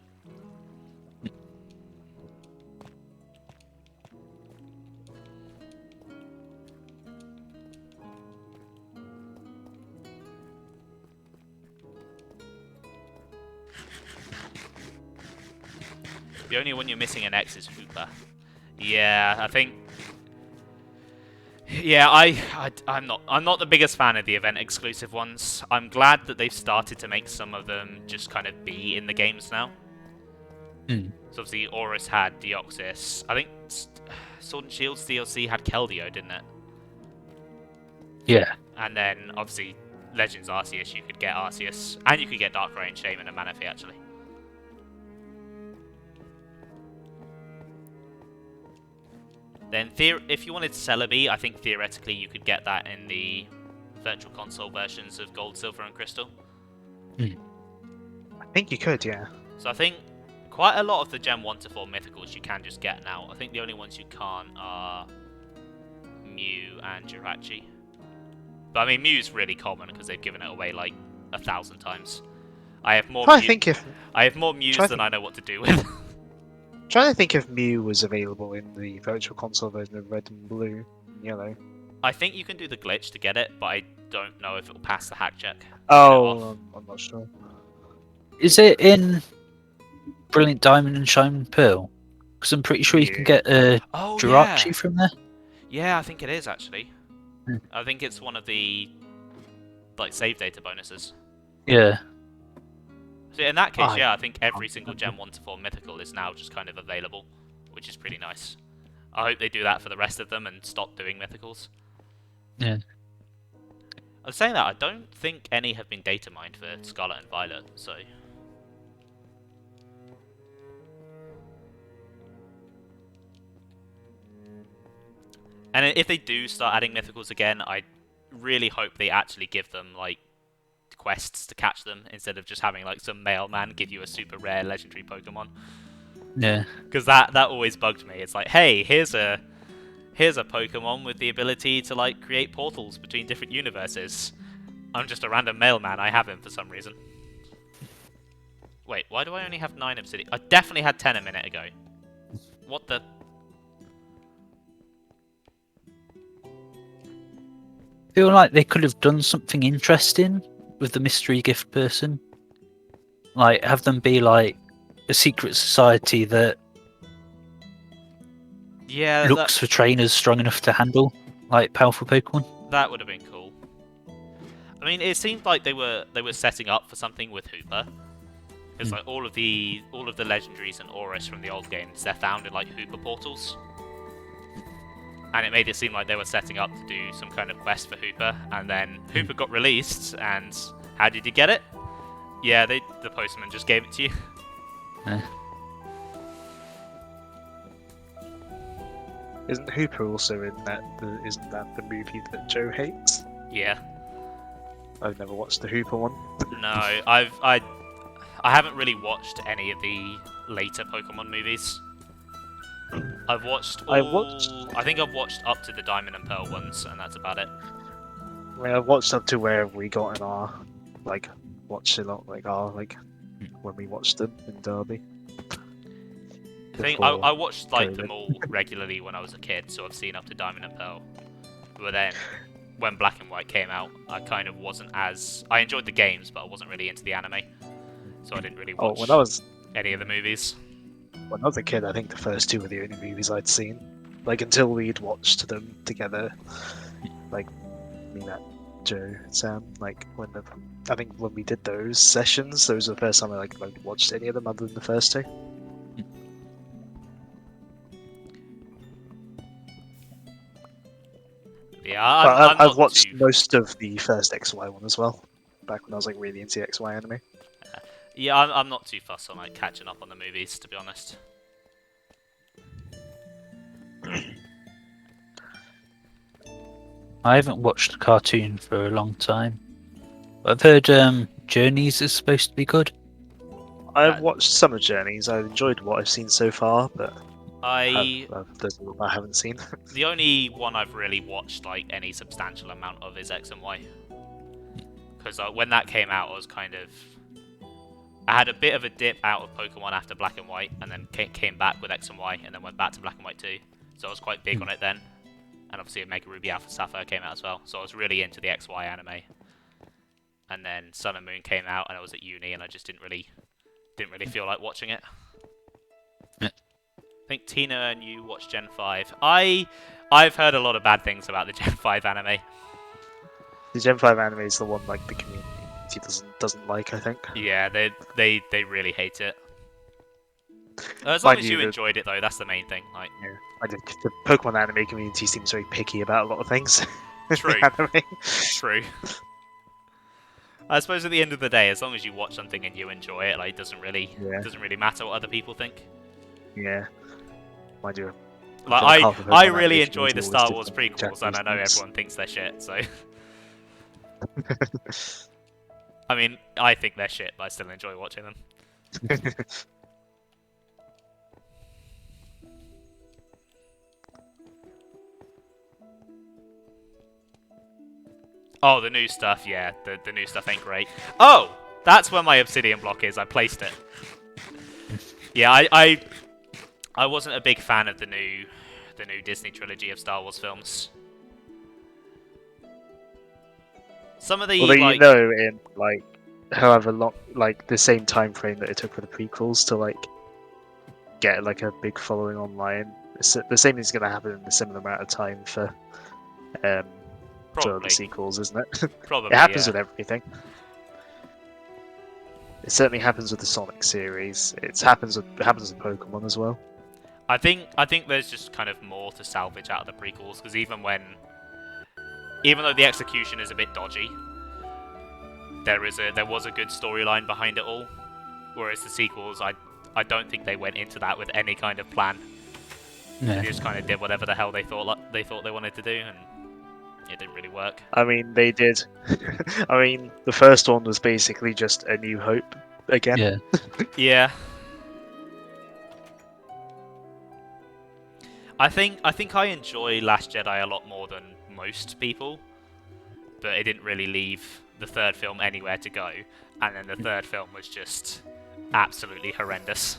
The only one you're missing in X is Hooper. Yeah, I think... Yeah, I'm not the biggest fan of the event exclusive ones. I'm glad that they've started to make some of them just kind of be in the games now. Mm. So obviously Aurus had Deoxys. I think Sword and Shield's DLC had Keldeo, didn't it? Yeah. And then obviously Legends Arceus, you could get Arceus, and you could get Darkrai and Shaman and Manaphy actually. Then, if you wanted Celebi, I think theoretically you could get that in the Virtual Console versions of Gold, Silver, and Crystal. I think you could, yeah. So I think quite a lot of the Gen 1 to 4 Mythicals you can just get now. I think the only ones you can't are Mew and Jirachi. But I mean, Mew's really common because they've given it away like 1,000 times. I have more Mews than I know what to do with. Trying to think if Mew was available in the Virtual Console version of Red and Blue and Yellow. I think you can do the glitch to get it, but I don't know if it'll pass the hack check. Oh, I'm not sure. Is it in Brilliant Diamond and Shining Pearl? Because I'm pretty sure you can get a Jirachi from there. Yeah, I think it is actually. Hmm. I think it's one of the like save data bonuses. Yeah. So in that case, yeah, I think every single Gen 1 to 4 Mythical is now just kind of available, which is pretty nice. I hope they do that for the rest of them and stop doing Mythicals. Yeah. I was saying that, I don't think any have been data mined for Scarlet and Violet, so... And if they do start adding mythicals again, I really hope they actually give them like quests to catch them instead of just having like some mailman give you a super rare legendary Pokemon. Yeah. Because that always bugged me. It's like, hey, here's a Pokemon with the ability to like create portals between different universes. I'm just a random mailman. I have him for some reason. Wait, why do I only have 9 obsidian? I definitely had 10 a minute ago. What the? I feel like they could have done something interesting with the mystery gift person. Like, have them be like a secret society that Yeah, looks for trainers strong enough to handle like powerful Pokemon. that would have been cool. I mean, it seemed like they were setting up for something with Hooper. Because like all of the legendaries and auras from the old games, they're found in like Hooper portals. And it made it seem like they were setting up to do some kind of quest for Hooper, and then Hooper got released, and how did you get it? Yeah, the postman just gave it to you. Isn't Hooper also in that? Isn't that the movie that Joe hates? Yeah. I've never watched the Hooper one. No, I haven't really watched any of the later Pokemon movies. I've watched I think I've watched up to the Diamond and Pearl ones, and that's about it. I mean, I've watched up to where we got in our watched a lot when we watched them in Derby. I think I watched like them all regularly when I was a kid, so I've seen up to Diamond and Pearl. But then when Black and White came out, I kind of wasn't as... I enjoyed the games, but I wasn't really into the anime. So I didn't really watch any of the movies. When I was a kid, I think the first 2 were the only movies I'd seen. Like, until we'd watched them together. Like, me, Matt, Joe, and Sam. Like, I think when we did those sessions, those were the first time I watched any of them other than the first 2. Yeah, I've watched most of the first XY one as well. Back when I was like really into the XY anime. Yeah, I'm not too fussed on like catching up on the movies, to be honest. I haven't watched the cartoon for a long time. I've heard Journeys is supposed to be good. I've watched some of Journeys. I've enjoyed what I've seen so far, but I haven't seen. The only one I've really watched like any substantial amount of is X and Y. Because when that came out, I had a bit of a dip out of Pokemon after Black and White, and then came back with X and Y, and then went back to Black and White 2. So I was quite big on it then. And obviously Omega Ruby Alpha Sapphire came out as well, so I was really into the XY anime. And then Sun and Moon came out, and I was at uni, and I just didn't really feel like watching it. Yeah. I think Tina and you watched Gen 5. I've heard a lot of bad things about the Gen 5 anime. The Gen 5 anime is the one like the community doesn't like, I think. Yeah, they really hate it. As long as you enjoyed it, though, that's the main thing. Like, yeah, the Pokemon anime community seems very picky about a lot of things. True. True. I suppose at the end of the day, as long as you watch something and you enjoy it, like, it doesn't really matter what other people think. Yeah. I do. Like, I really enjoy the Star Wars prequels, and I know everyone thinks they're shit, so... I mean, I think they're shit, but I still enjoy watching them. Oh, the new stuff, yeah. The new stuff ain't great. Oh! That's where my obsidian block is. I placed it. Yeah, I wasn't a big fan of the new Disney trilogy of Star Wars films. Some of the in however long, the same time frame that it took for the prequels to get a big following online, the same thing's going to happen in a similar amount of time for the sequels, isn't it? Probably. It happens with everything. It certainly happens with the Sonic series. It happens with Pokemon as well. I think there's just kind of more to salvage out of the prequels, because even though the execution is a bit dodgy, there was a good storyline behind it all. Whereas the sequels, I don't think they went into that with any kind of plan. Yeah. They just kind of did whatever the hell they thought they wanted to do, and it didn't really work. I mean, they did. I mean, the first one was basically just A New Hope again. Yeah. Yeah. I think I enjoy Last Jedi a lot more than most people, but it didn't really leave the third film anywhere to go, and then the third film was just absolutely horrendous.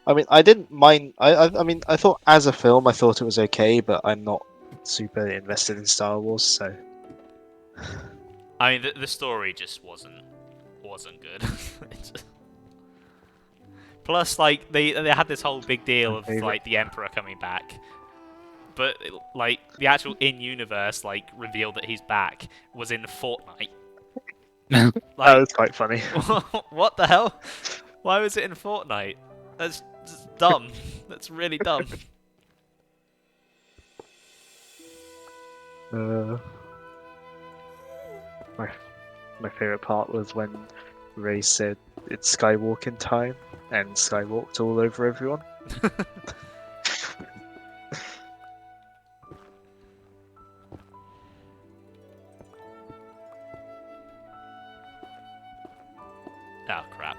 I mean, I didn't mind. I mean, I thought as a film, I thought it was okay, but I'm not super invested in Star Wars, so. I mean, the story just wasn't good. Plus, like they had this whole big deal of like the Emperor coming back, but like the actual in-universe like reveal that he's back was in Fortnite. That was quite funny. What the hell? Why was it in Fortnite? That's just dumb. That's really dumb. My favorite part was when Ray said it's Skywalking time and Skywalked all over everyone. Oh crap.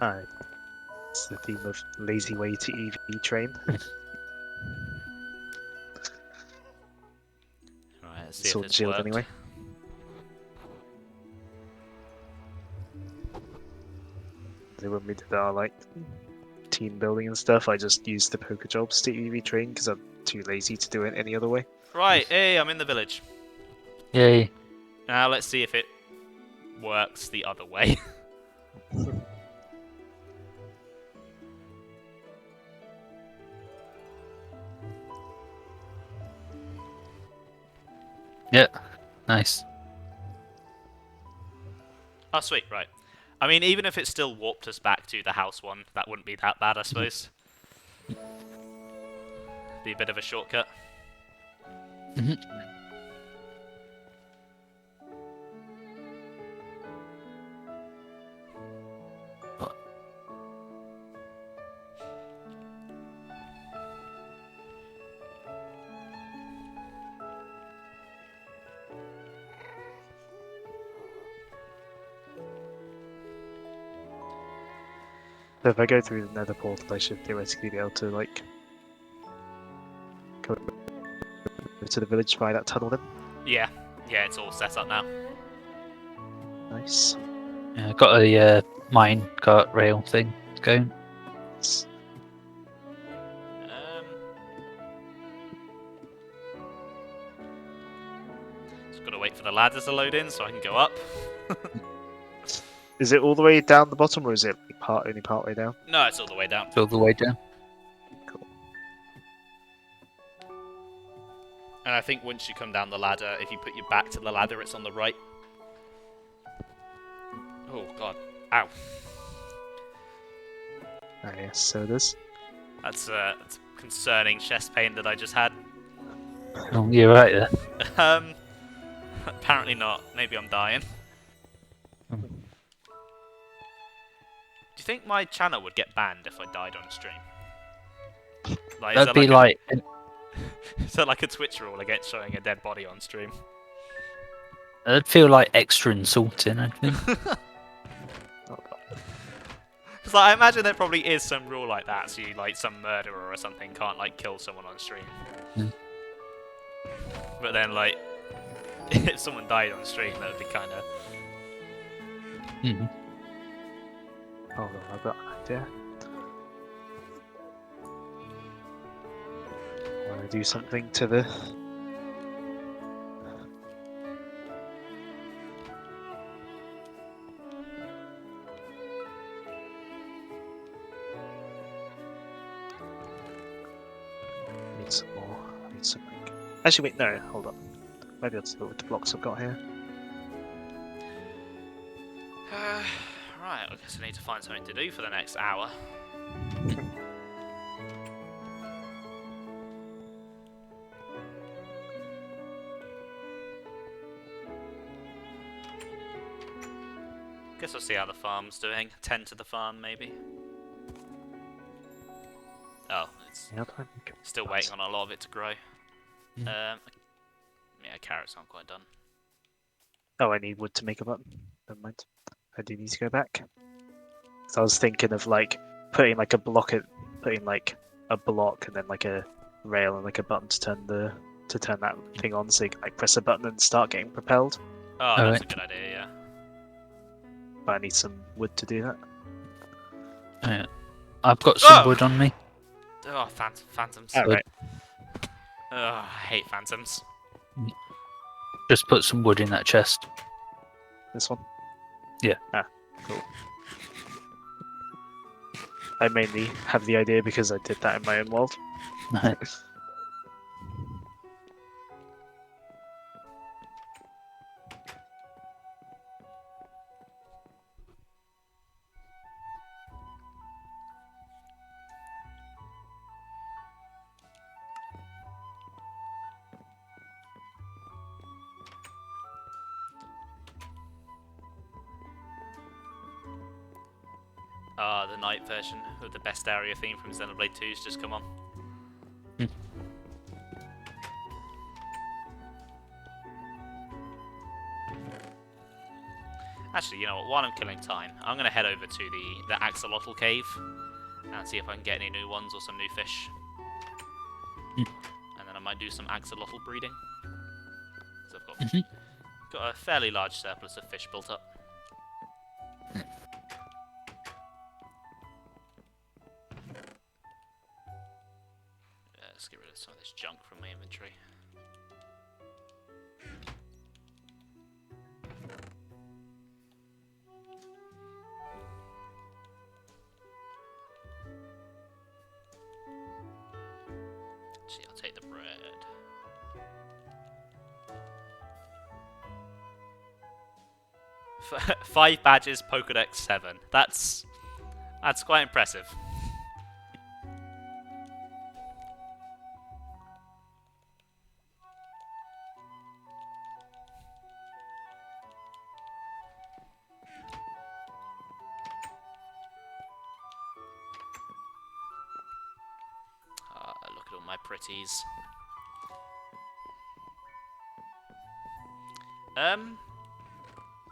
Alright. It's the theme of lazy way to EV train. Right, let's see if Sword this shield worked. anyway. So when we did our like team building and stuff, I just used the poker jobs to EV train because I'm too lazy to do it any other way. Right, hey, I'm in the village. Yay. Now let's see if it works the other way. Yeah. Nice. Oh, sweet, right. I mean, even if it still warped us back to the house one, that wouldn't be that bad, I suppose. Be a bit of a shortcut. Mm-hmm. So if I go through the nether portal, I should theoretically be able to like go to the village via that tunnel then. Yeah, it's all set up now. Nice. Yeah, got a mine cart rail thing going. It's- Just gotta wait for the ladders to load in so I can go up. Is it all the way down the bottom, or is it only part way down? No, it's all the way down. All the way down. Cool. And I think once you come down the ladder, if you put your back to the ladder, it's on the right. Oh god. Ow. Ah, yes, so it is. That's concerning chest pain that I just had. Oh, you're right there. Apparently not. Maybe I'm dying. Do you think my channel would get banned if I died on stream? Like, That'd be like... Is that like a Twitch rule against showing a dead body on stream? That'd feel like extra insulting, I think. Because like, I imagine there probably is some rule like that, so you, like some murderer or something can't like kill someone on stream. Mm. But then like, if someone died on stream, that would be kind of... Mm-hmm. Hold on, I've got an idea. I want to do something to the... Need some more. I need some like... Actually, wait, no, hold on. Maybe I'll do it with the blocks I've got here. Right, I guess I need to find something to do for the next hour. Guess I'll see how the farm's doing. Tend to the farm, maybe. Oh, it's How do I make it? still waiting on a lot of it to grow. Mm. Yeah, carrots aren't quite done. Oh, I need wood to make a button. Never mind. I do need to go back. So I was thinking of like putting like a block putting like a block and then like a rail and like a button to turn that thing on, so you can like press a button and start getting propelled. Oh, that's Alright. a good idea, yeah. But I need some wood to do that. Yeah. I've got some Oh! wood on me. Oh, phantoms. Oh, right. Oh, I hate phantoms. Just put some wood in that chest. This one? Yeah. Ah, cool. I mainly have the idea because I did that in my own world. Nice. Ah, the night version of the best area theme from Xenoblade 2's just come on. Hmm. Actually, you know what? While I'm killing time, I'm going to head over to the axolotl cave and see if I can get any new ones or some new fish. Hmm. And then I might do some axolotl breeding. So I've got, Mhm. got a fairly large surplus of fish built up. Let's get rid of some of this junk from my inventory. Actually, I'll take the bread. Five badges, Pokedex 7. That's quite impressive. Look at all my pretties.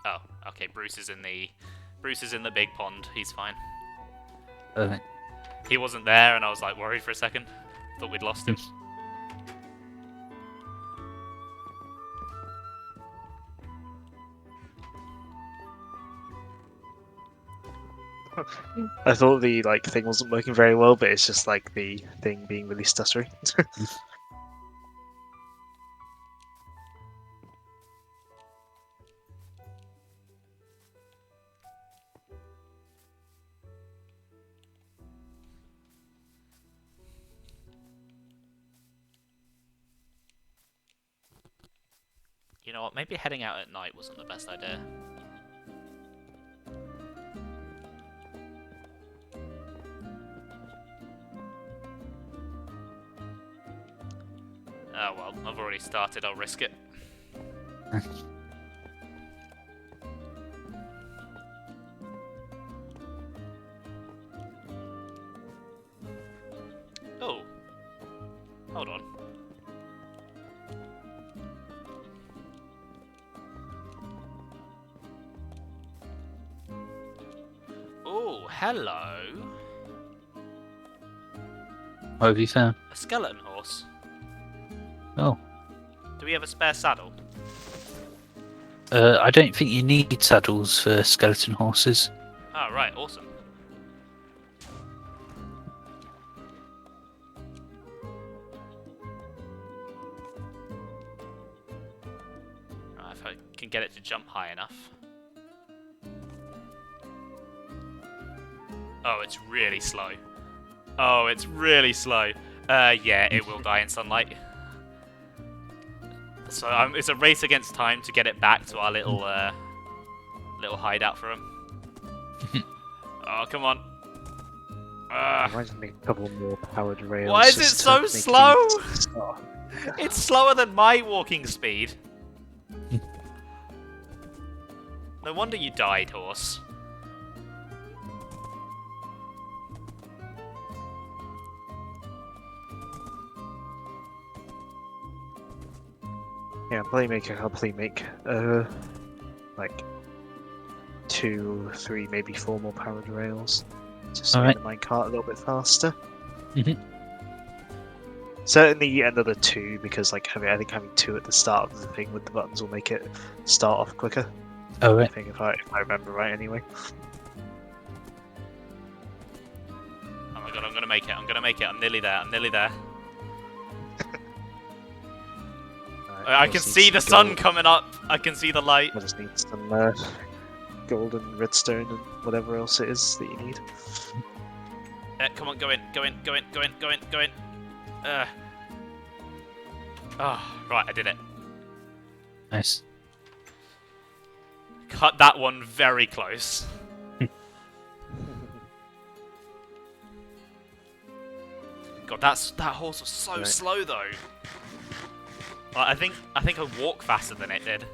Oh, okay. Bruce is in the big pond. He's fine. Okay. He wasn't there, and I was like worried for a second. Thought we'd lost him. I thought the like thing wasn't working very well, but it's just like the thing being really stuttery. You know what? Maybe heading out at night wasn't the best idea. Oh well, I've already started. I'll risk it. Oh, hold on. Oh, hello. What have you found? A skeleton horse. Oh. Do we have a spare saddle? I don't think you need saddles for skeleton horses. Oh, right, awesome. Right, if I can get it to jump high enough. Oh, it's really slow. Oh, it's really slow. Yeah, it will die in sunlight. So it's a race against time to get it back to our little hideout for him. Oh, come on. Imagine a couple more powered rails. Why is it just to so make slow? things start. It's slower than my walking speed. No wonder you died, horse. Yeah, playmaker, I'll play make like 2, 3, maybe 4 more powered rails. Just so I get the minecart a little bit faster. Certainly another 2 because like I think having 2 at the start of the thing with the buttons will make it start off quicker. Oh, I right. think if I remember right anyway. Oh my god, I'm gonna make it. I'm gonna make it. I'm nearly there. I'm nearly there. I can see the sun coming up. I can see the light. I just need some gold and redstone and whatever else it is that you need. Come on, go in, go in, go in, go in, go in, go in. Oh, right, I did it. Nice. Cut that one very close. God, that horse was so slow though. I think I walk faster than it did.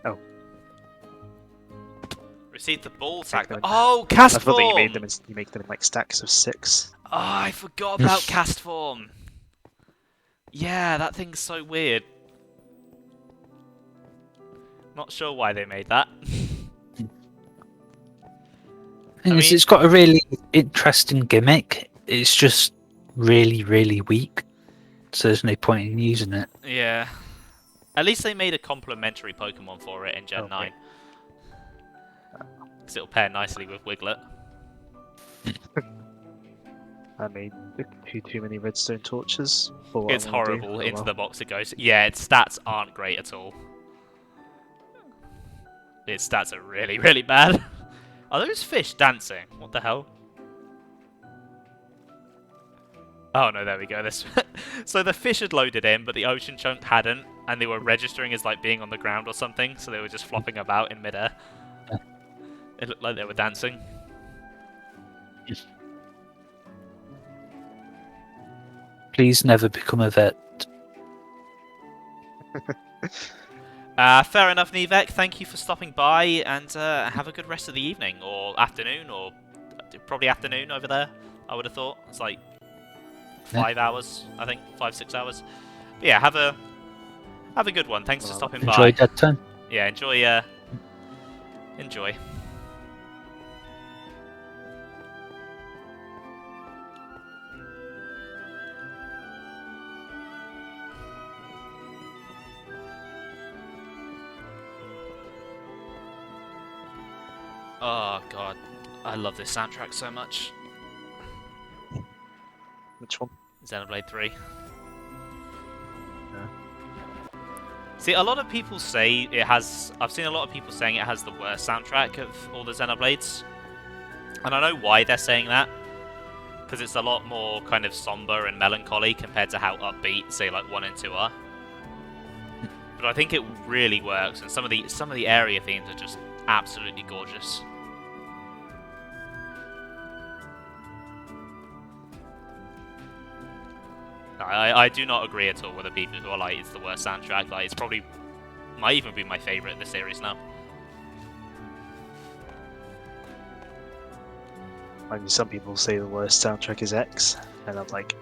Oh. Receive the ball sack. them. Oh, cast I thought that form! you make them in like stacks of 6. Oh, I forgot about cast form. Yeah, that thing's so weird. Not sure why they made that. It's got a really interesting gimmick. It's just really, really weak. So there's no point in using it. Yeah. At least they made a complementary Pokemon for it in Gen 9. Because it'll pair nicely with Wiglet. I made too many redstone torches. For what It's I wanna do. horrible. Oh, Into well. the box it goes. Yeah, its stats aren't great at all. Its stats are really, really bad. Are those fish dancing? What the hell? Oh no, there we go. This. So the fish had loaded in, but the ocean chunk hadn't, and they were registering as like being on the ground or something, so they were just flopping about in midair. It looked like they were dancing. Please never become a vet. Fair enough, Nivek. Thank you for stopping by, and have a good rest of the evening, or afternoon, or probably afternoon over there, I would have thought. It's like 5 hours, I think. 5-6 hours. But yeah, have a good one. Thanks for stopping by. Enjoy that time. Yeah, enjoy, enjoy. Oh god, I love this soundtrack so much. Which one? Xenoblade 3. Yeah. See, a lot of people say it has... I've seen a lot of people saying it has the worst soundtrack of all the Xenoblades. And I know why they're saying that. Because it's a lot more kind of somber and melancholy compared to how upbeat, say, like 1 and 2 are. But I think it really works, and some of the area themes are just absolutely gorgeous. I do not agree at all with the people who are like, it's the worst soundtrack. Like, it's probably might even be my favourite in the series now. I mean, some people say the worst soundtrack is X, and I'm like...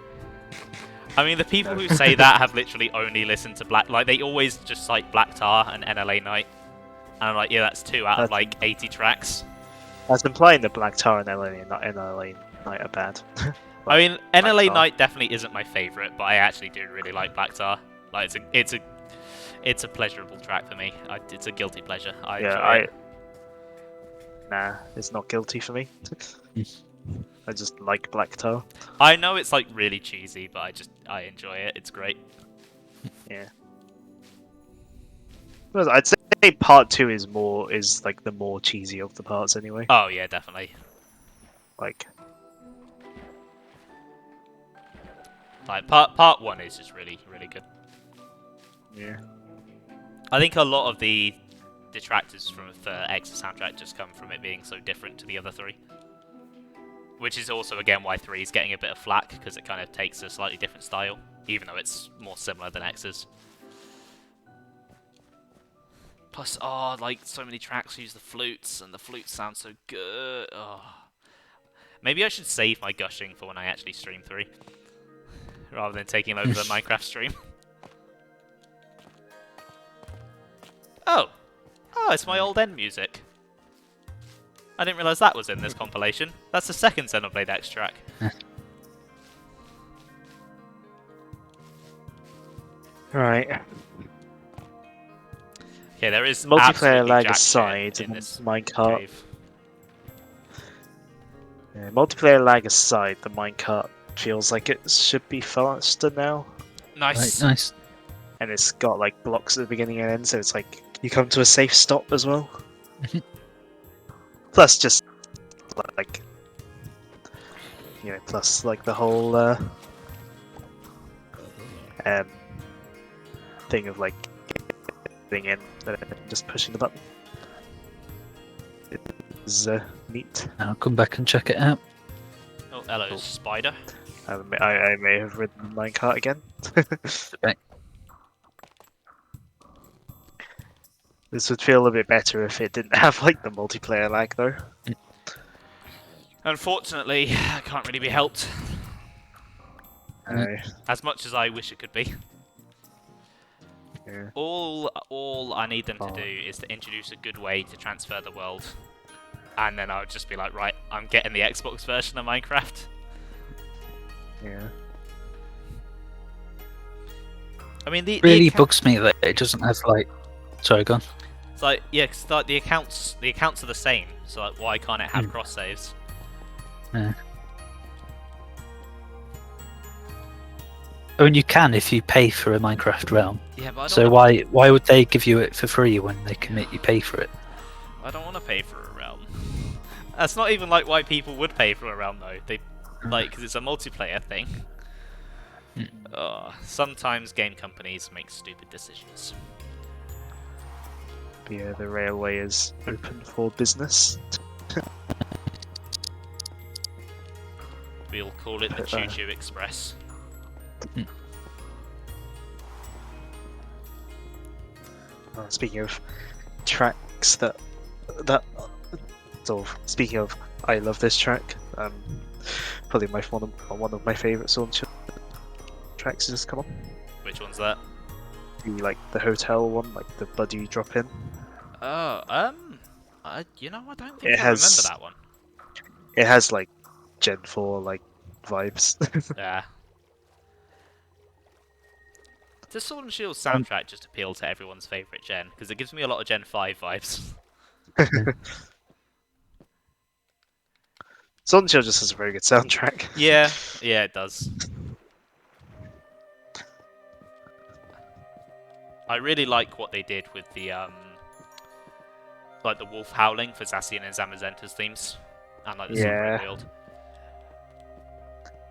I mean, the people who say that have literally only listened to Black... Like, they always just cite Black Tar and NLA Night. And I'm like, yeah, that's 2 out of, like, 80 tracks. That's implying that Black Tar and NLA Night are bad. I mean, NLA Tar. Night definitely isn't my favourite, but I actually do really like Black Tar. Like, it's a pleasurable track for me. It's a guilty pleasure. I enjoy it. Nah, it's not guilty for me. I just like Black Tar. I know it's like really cheesy, but I enjoy it. It's great. Yeah. Well, I'd say part 2 is like the more cheesy of the parts anyway. Oh yeah, definitely. Like, Like part 1 is just really good. Yeah. I think a lot of the detractors for X's soundtrack just come from it being so different to the other 3. Which is also, again, why 3 is getting a bit of flack, because it kind of takes a slightly different style, even though it's more similar than X's. Plus, oh, like, so many tracks use the flutes, and the flutes sound so good. Oh. Maybe I should save my gushing for when I actually stream 3, rather than taking over the Minecraft stream. Oh! Oh, it's my old end music. I didn't realise that was in this compilation. That's the second Xenoblade X track. Right. Okay, there is Multiplayer absolutely lag jack shit aside, in this minecart. cave. Yeah, multiplayer lag aside, the minecart feels like it should be faster now, Nice. Right, nice. and it's got like blocks at the beginning and end, so it's like you come to a safe stop as well. Plus, just like plus like the whole thing of like getting in and just pushing the button. It is neat. I'll come back and check it out. Oh, hello, Cool. spider. I may have ridden the minecart again. Okay. This would feel a bit better if it didn't have like the multiplayer lag though. Unfortunately, I can't really be helped. As much as I wish it could be. Yeah. All I need them to do is to introduce a good way to transfer the world. And then I would just be like, right, I'm getting the Xbox version of Minecraft. Yeah. I mean, the Really bugs me that it doesn't have like. Sorry, go on. It's like, yeah, cause like the accounts are the same. So like, why can't it have cross saves? Yeah. I mean, you can if you pay for a Minecraft realm. Yeah, but I don't So wanna, why would they give you it for free when they can make you pay for it? I don't want to pay for a realm. That's not even like why people would pay for a realm though. They like because it's a multiplayer thing. Sometimes game companies make stupid decisions. But yeah, the railway is open for business. We'll call it the Choo Choo Express. Speaking of tracks that sort of speaking of, I love this track. Probably one of my favourite Sword and Shield tracks has just come on. Which one's that? The hotel one, like the buddy drop in. Oh, I don't think It I has- remember that one. It has like Gen 4 like vibes. Yeah. Does Sword and Shield soundtrack just appeal to everyone's favourite gen? Because it gives me a lot of Gen 5 vibes. Sword and Shield just has a very good soundtrack. Yeah, it does. I really like what they did with the like the wolf howling for Zacian and Zamazenta's themes, and like the Yeah. Silver Wield.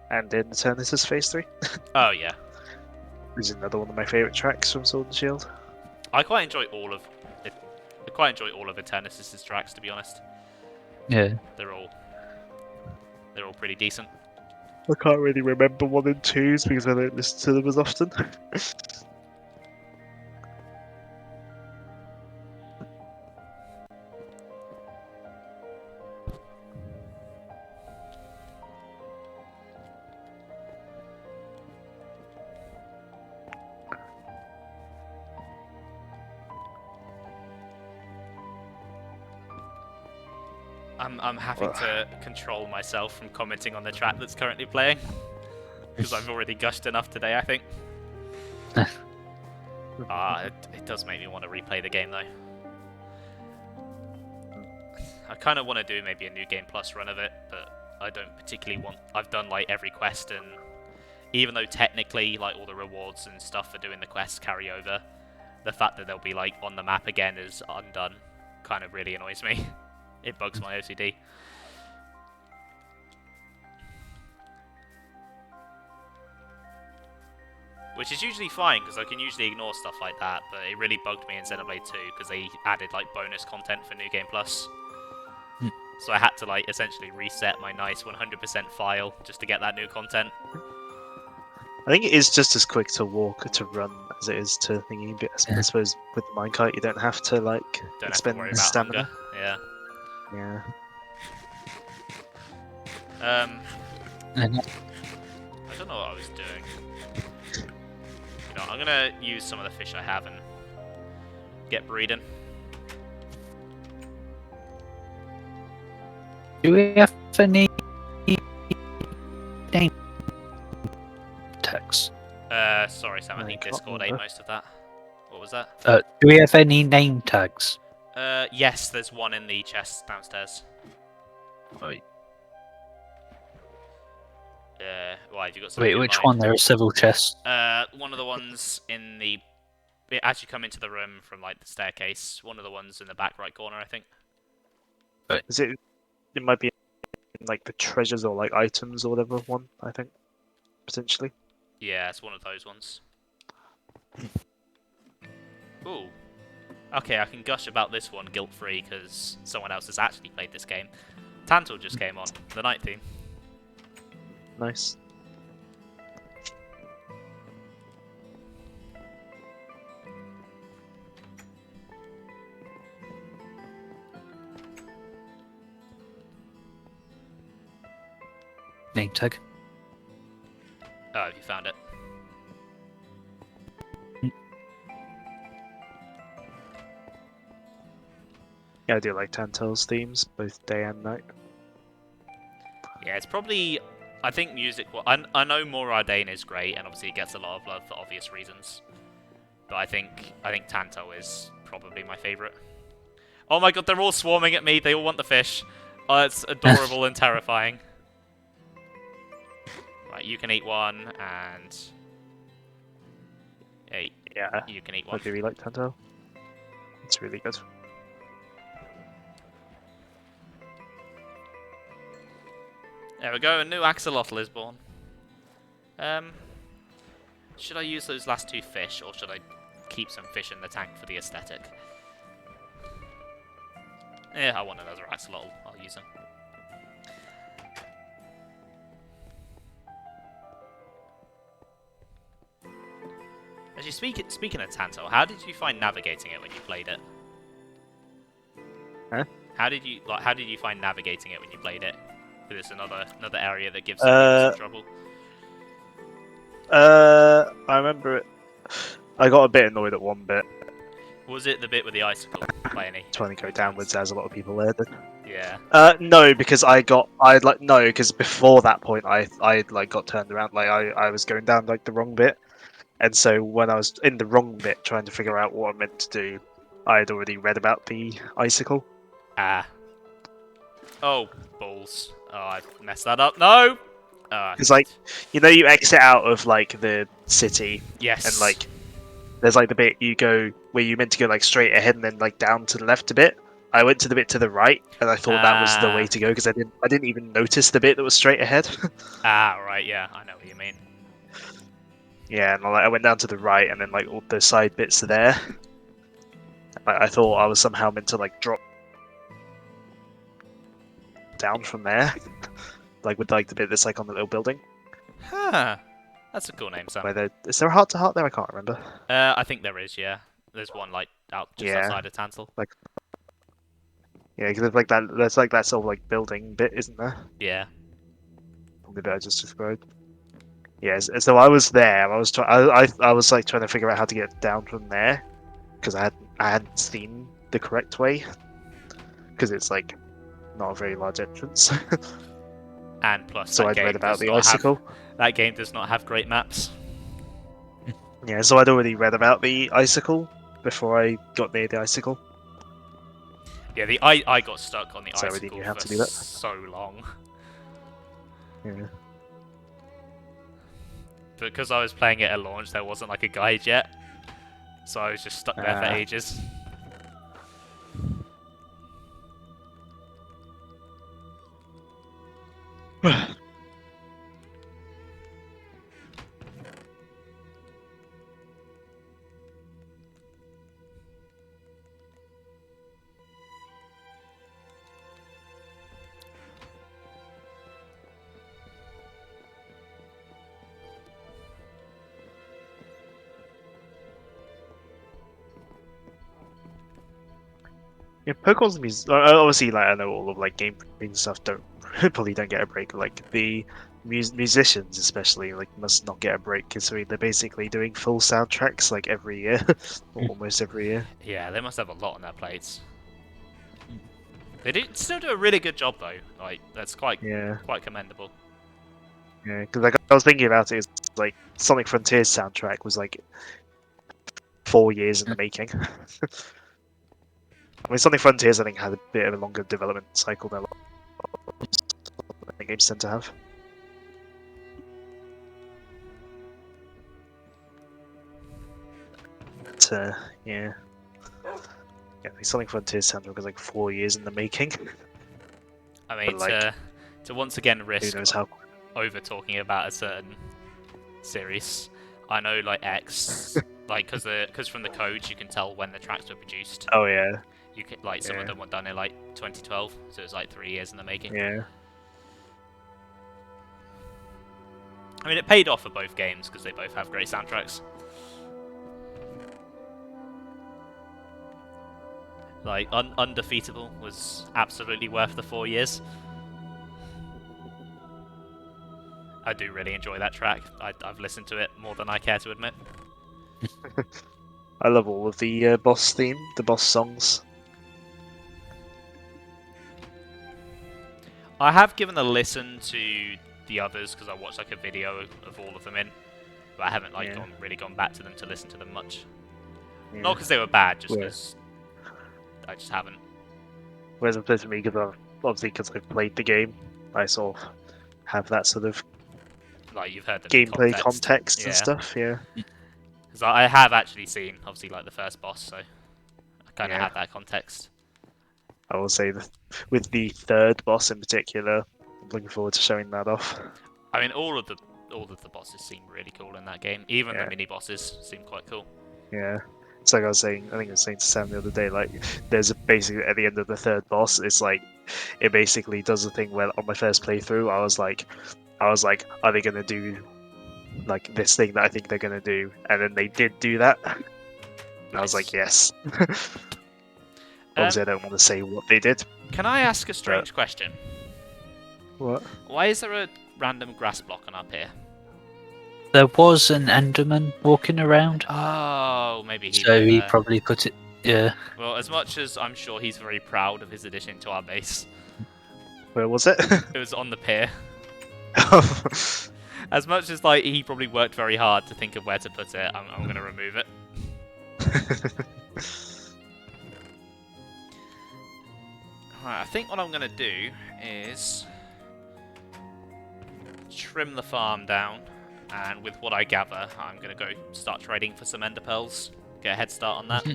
And in Eternatus Phase 3, Oh yeah, which is another one of my favourite tracks from Sword and Shield. I quite enjoy all of Eternatus' tracks, to be honest. Yeah. They're all pretty decent. I can't really remember 1 and 2s because I don't listen to them as often. I'm having to control myself from commenting on the track that's currently playing because I've already gushed enough today, I think. It does make me want to replay the game though. I kind of want to do maybe a New Game Plus run of it, but I don't particularly want. I've done like every quest, and even though technically like all the rewards and stuff for doing the quests carry over, the fact that they'll be like on the map again is undone kind of really annoys me. It bugs my OCD. which is usually fine because I can usually ignore stuff like that. But it really bugged me in Xenoblade 2 because they added like bonus content for New Game Plus. So I had to like essentially reset my nice 100% file just to get that new content. I think it is just as quick to walk to run as it is to thingy. But I suppose with the minecart, you don't have to like Don't have to expend worry about stamina. hunger. Yeah. Yeah. And I don't know what I was doing. You know, I'm gonna use some of the fish I have and get breeding. do we have any name tags? Sorry Sam, I I think can't Discord ate remember. most of that. What was that? Do we have any name tags? Yes, there's one in the chest downstairs. Wait, Why, have you got something in which mind? one? There are several chests. One of the ones in the... As you come into the room from, like, the staircase, one of the ones in the back right corner, I think. Is it? It might be in, like the treasures or like items or whatever one. I think potentially. Yeah, it's one of those ones. Ooh. Okay, I can gush about this one guilt-free because someone else has actually played this game. Tantal just came on, the night theme. Nice. Name tag. Oh, have you found it? Yeah, I do like Tantal's themes, both day and night. Yeah, it's probably... I think music... Well, I know Moradane is great, and obviously it gets a lot of love for obvious reasons. But I think Tanto is probably my favourite. Oh my god, they're all swarming at me. They all want the fish. Oh, it's adorable and terrifying. Right, you can eat one, and... Hey, Yeah, you can eat I one. do really like Tantal. It's really good. There we go, a new axolotl is born. Should I use those last two fish, or should I keep some fish in the tank for the aesthetic? Yeah, I want another axolotl. I'll use them. Actually, speaking of Tanto, how did you find navigating it when you played it? Huh? How did you find navigating it when you played it? Because it's another area that gives some people some trouble. I remember it. I got a bit annoyed at one bit. Was it the bit with the icicle by any? Trying to go downwards, as a lot of people there did. Yeah. No, because because before that point, I like got turned around. Like I was going down like the wrong bit, and so when I was in the wrong bit trying to figure out what I meant to do, I had already read about the icicle. Ah. Oh, balls. Oh, I messed that up. No! Because like, you exit out of like the city, yes. and like there's like the bit you go where you meant to go like straight ahead and then like down to the left a bit. I went to the bit to the right, and I thought that was the way to go because I didn't even notice the bit that was straight ahead. Right, yeah, I know what you mean. Yeah, and I went down to the right, and then like all the side bits are there. I thought I was somehow meant to like drop down from there, like with like the bit that's like on the little building. Huh. That's a cool name, Sam. Is there a heart to heart there? I can't remember. I think there is, yeah. There's one like just outside of Tantal. Yeah, because there's like that sort of like building bit, isn't there? Yeah. The bit I just described. Yes, so I was there. I was like trying to figure out how to get down from there because I hadn't seen the correct way because it's like not a very large entrance. And plus, so I'd read about the icicle. That game does not have great maps. Yeah, so I'd already read about the icicle before I got near the icicle. Yeah, I got stuck on the So I icicle didn't have for to do that. so long. Yeah. Because I was playing it at launch, there wasn't like a guide yet, so I was just stuck there for ages. Yeah, Pokemon's music. Obviously, like I know all of like game and stuff don't probably don't get a break. Like the musicians, especially, like must not get a break because they're basically doing full soundtracks like every year, or almost every year. Yeah, they must have a lot on their plates. They still do a really good job though. Like that's quite Yeah, commendable. yeah. Because like I was thinking about it, it's like Sonic Frontiers soundtrack was like 4 years in the making. I mean, Sonic Frontiers I think had a bit of a longer development cycle than a lot of games tend to have. But, yeah. Yeah, the Sonic Frontiers soundtrack was like 4 years in the making. I mean, But like, to once again who risk knows how? over talking about a certain series. I know like X, like because from the codes you can tell when the tracks were produced. Oh yeah, You can like some of them were done in like 2012, so it was like 3 years in the making. yeah. I mean, it paid off for both games because they both have great soundtracks. Like Undefeatable was absolutely worth the 4 years. I do really enjoy that track. I've listened to it more than I care to admit. I love all of the boss theme, the boss songs. I have given a listen to the others because I watched like a video of all of them in, but I haven't like really gone back to them to listen to them much. Yeah. Not because they were bad, just Yeah. because I just haven't. Whereas it plays for me because I've played the game, I sort of have that sort of Like you've heard the gameplay context and yeah. stuff. Yeah. Because I have actually seen obviously like the first boss, so I kind of Yeah. have that context. I will say that with the third boss in particular, I'm looking forward to showing that off. I mean, all of the bosses seem really cool in that game. Even the Yeah. mini bosses seem quite cool. Yeah. It's like I was saying, I think I was saying to Sam the other day, like, there's basically at the end of the third boss, it's like, it basically does the thing where on my first playthrough, I was like, are they going to do, like, this thing that I think they're going to do? And then they did do that. And I was like, yes. Obviously, I don't want to say what they did. Can I ask a strange question? What? Why is there a random grass block on up here? There was an Enderman walking around, Oh, maybe he so put he there. probably put it. Yeah. Well, as much as I'm sure he's very proud of his addition to our base, Where was it? it was on the pier. As much as like he probably worked very hard to think of where to put it, I'm going to remove it. Right, I think what I'm going to do is trim the farm down, and with what I gather, I'm going to go start trading for some ender pearls, get a head start on that.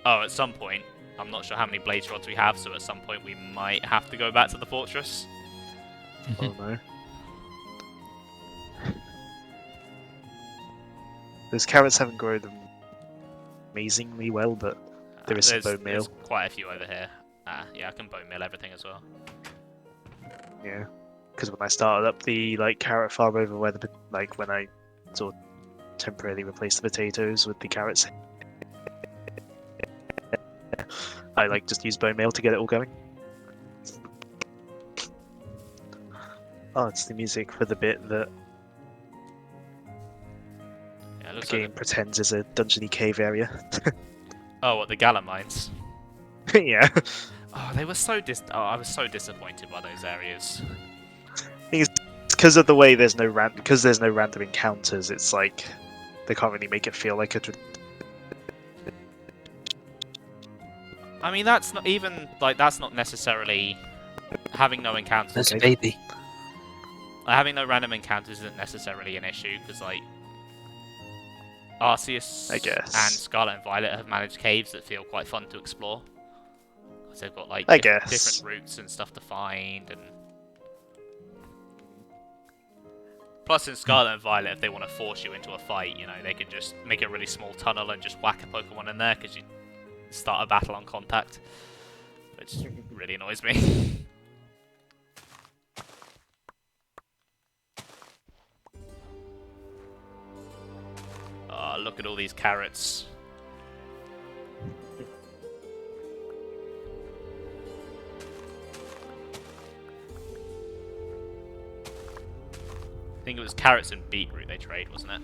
Oh, at some point, I'm not sure how many blaze rods we have, so at some point we might have to go back to the fortress. Oh no. Those carrots haven't grown amazingly well, but there is some bone meal. There's quite a few over here. Yeah, I can bone meal everything as well. Yeah, because when I started up the carrot farm over where when I sort of temporarily replaced the potatoes with the carrots, I just used bone meal to get it all going. Oh, it's the music for the bit that the game pretends is a dungeony cave area. Oh, what, the Gala mines? Yeah. Oh, they were so I was so disappointed by those areas. It's because of the way there's no random encounters. It's like they can't really make it feel like a. I mean, that's not even that's not necessarily having no encounters. There's a baby. Having no random encounters isn't necessarily an issue because Arceus and Scarlet and Violet have managed caves that feel quite fun to explore. Because they've got different routes and stuff to find, and plus in Scarlet and Violet, if they want to force you into a fight, they can just make a really small tunnel and just whack a Pokemon in there because you start a battle on contact, which really annoys me. Oh, look at all these carrots. think it was carrots and beetroot they trade, wasn't it?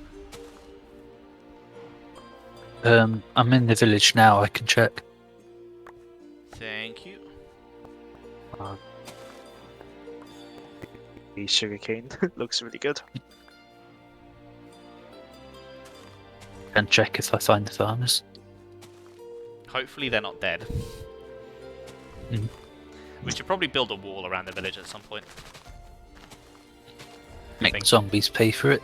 I'm in the village now. I can check. Thank you. The sugarcane looks really good. And check if I find the farmers. Hopefully they're not dead. Mm. We should probably build a wall around the village at some point. Make zombies pay for it.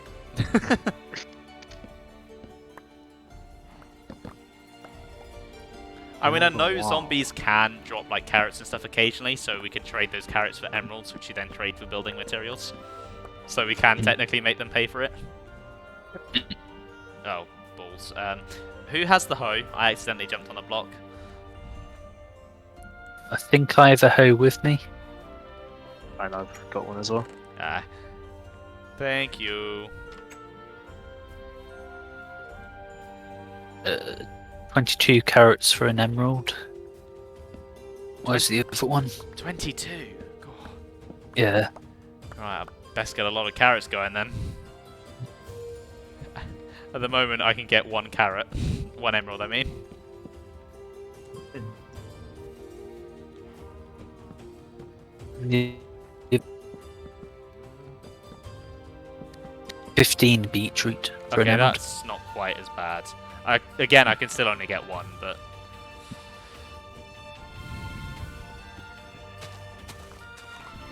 I mean, I know Wow. zombies can drop like carrots and stuff occasionally, so we can trade those carrots for emeralds, which you then trade for building materials. So we can technically make them pay for it. Oh, balls. Who has the hoe? I accidentally jumped on a block. I think I have a hoe with me. And I've got one as well. Ah. Thank you. 22 carrots for an emerald. Where's the other one? 22. God. Yeah. Right, I best get a lot of carrots going then. At the moment, I can get 1 carrot. 1 emerald, I mean. Yeah. 15 beetroot for an Okay, emerald. that's not quite as bad. Again, I can still only get 1, but...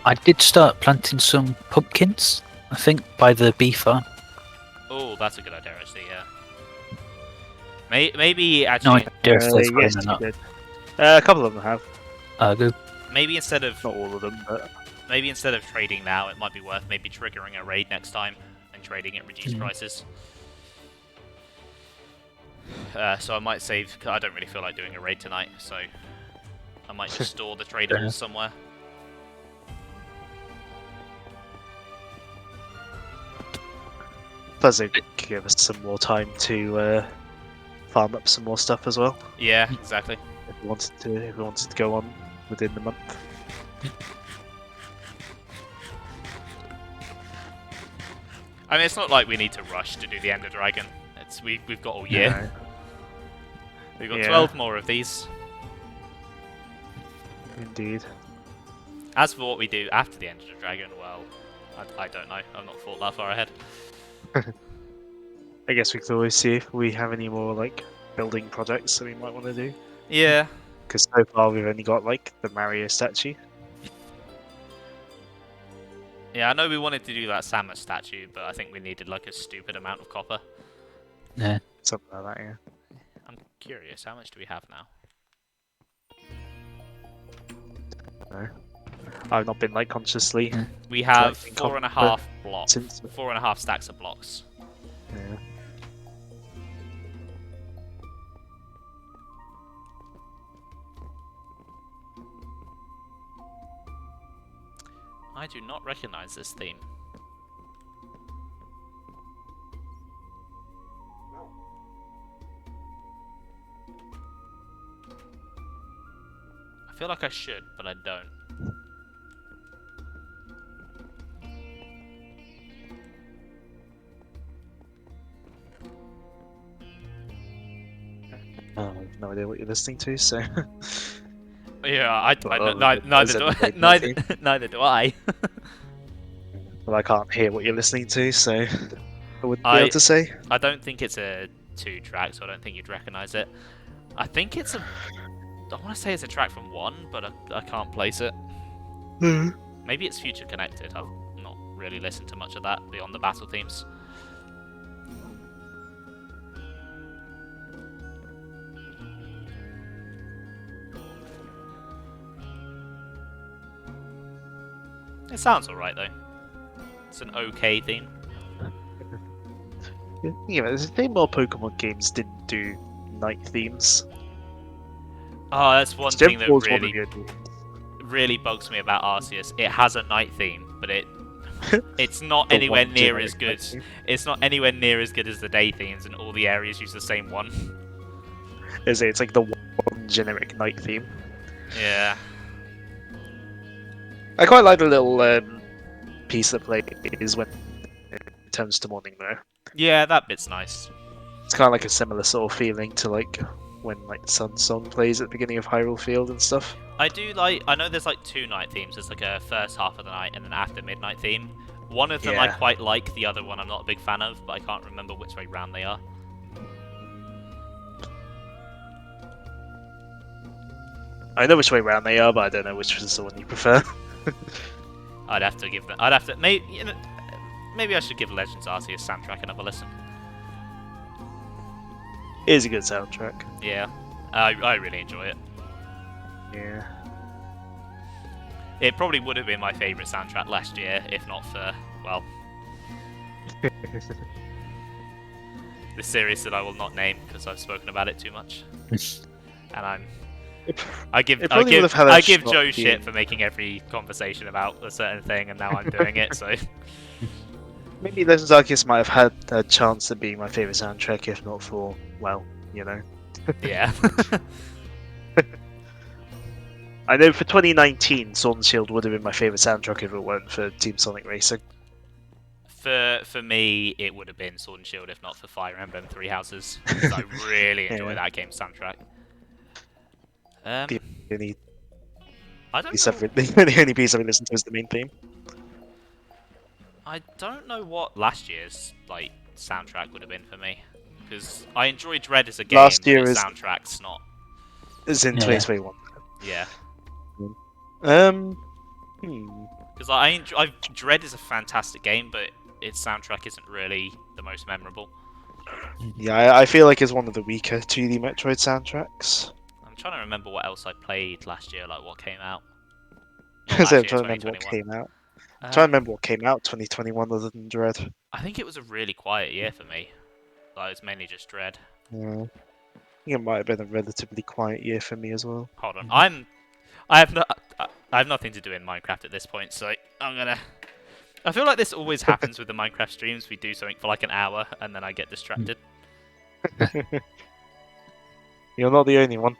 I did start planting some pumpkins, I think, by the bee farm. Oh, that's a good idea, actually, yeah. Maybe, No actually, idea if they've grown yes, or you not. did. A couple of them have. Good. maybe instead of Not all of them, but trading now, it might be worth maybe triggering a raid next time and trading at reduced prices. So I might save. 'Cause I don't really feel like doing a raid tonight, so I might just store the tradables somewhere. plus it could give us some more time to farm up some more stuff as well. Yeah, exactly. If we wanted to go on within the month. I mean, it's not like we need to rush to do the Ender Dragon. We've got all year. No. We've got Yeah. 12 more of these. Indeed. As for what we do after the Ender Dragon, well, I don't know. I've not thought that far ahead. I guess we could always see if we have any more like building projects that we might want to do. Yeah. Because so far we've only got like the Mario statue. Yeah, I know we wanted to do that Samus statue, but I think we needed like a stupid amount of copper. Yeah. Something like that, yeah. I'm curious, how much do we have now? No. I've not been like consciously. We have Collecting 4.5 blocks. since- 4.5 stacks of blocks. Yeah. I do not recognize this theme. I feel like I should, but I don't. I have no idea what you're listening to, so Yeah, Well, neither do I. everybody Neither, knows neither do I. well, I can't hear what you're listening to, so I wouldn't be I- able to say. I don't think it's a 2-track, so I don't think you'd recognize it. I think it's a... I want to say it's a track from 1, but I can't place it. Maybe it's future connected. I've not really listened to much of that beyond the battle themes. It sounds alright though. It's an okay theme. Yeah, there's a thing more Pokemon games didn't do night themes. Oh, that's one Gem thing that Ball's one of really, the- really bugs me about Arceus. It has a night theme, but it's not the anywhere one near generic as night good. theme. It's not anywhere near as good as the day themes, and all the areas use the same one. Is it? It's like the one generic night theme. Yeah. I quite like the little piece that plays when turns to morning though. Yeah, that bit's nice. It's kind of like a similar sort of feeling to like when like Sun Song plays at the beginning of Hyrule Field and stuff. I do like. I know there's like 2 night themes. There's like a first half of the night and an after midnight theme. One of them I Yeah. quite like. The other one I'm not a big fan of, but I can't remember which way round they are. I know which way round they are, but I don't know which is the one you prefer. I'd have to give them. I'd have to. Maybe maybe I should give Legends Arceus soundtrack another listen. It is a good soundtrack. Yeah, I really enjoy it. Yeah. It probably would have been my favourite soundtrack last year, if not for, well, the series that I will not name because I've spoken about it too much. And I give shot Joe being- shit for making every conversation about a certain thing, and now I'm doing it. So Maybe Legends Arceus might have had a chance at being my favourite soundtrack if not for, well, you know. yeah, I know for 2019, Sword and Shield would have been my favourite soundtrack if it weren't for Team Sonic Racing. for me it would have been Sword and Shield if not for Fire Emblem Three Houses. 'Cause I really enjoy Yeah. that game's soundtrack. The only I don't piece know. the only piece I've listened to is the main theme. I don't know what last year's like soundtrack would have been for me, because I enjoy Dread as a game. Last but year its is- soundtrack's not. It's in Yeah. 2021. Yeah, Hmm. because Dread is a fantastic game, but its soundtrack isn't really the most memorable. Yeah, I feel like it's one of the weaker 2D Metroid soundtracks. I'm trying to remember what else I played last year, like what came out. Not I'm last trying year, to remember what 2021. came out. I'm trying to Um, remember what came out 2021 other than Dread. I think it was a really quiet year for me. Like, it was mainly just Dread. Yeah. I think it might have been a relatively quiet year for me as well. Hold on, I have nothing to do in Minecraft at this point, so I'm gonna. I feel like this always happens with the Minecraft streams. We do something for like an hour, and then I get distracted. You're not the only one.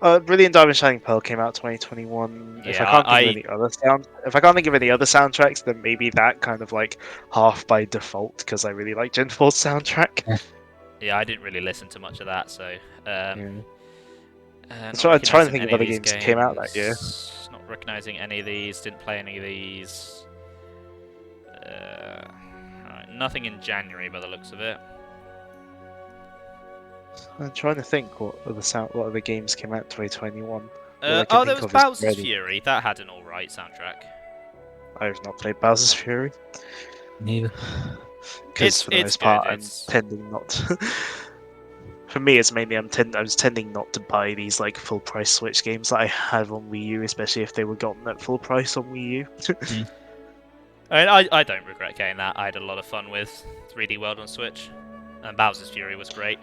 Brilliant Diamond Shining Pearl came out 2021. If I Yeah, can't think of any other if I can't think of any other soundtracks, then maybe that kind of like half by default because I really like Gen 4's soundtrack. Yeah, I didn't really listen to much of that, so. Yeah. Not So I'm trying to recognising think of any other these games that came out that year. Not recognizing any of these. Didn't play any of these. Alright, nothing in January by the looks of it. I'm trying to think what other games came out 2021. All I can There think was of is Bowser's Ready. Fury. That had an alright soundtrack. I have not played Bowser's Fury Neither. because for the It's most good, part it's- I'm tending not. For me, it's mainly I was tending not to buy these like full price Switch games that I have on Wii U, especially if they were gotten at full price on Wii U. I mean, I don't regret getting that. I had a lot of fun with 3D World on Switch, and Bowser's Fury was great.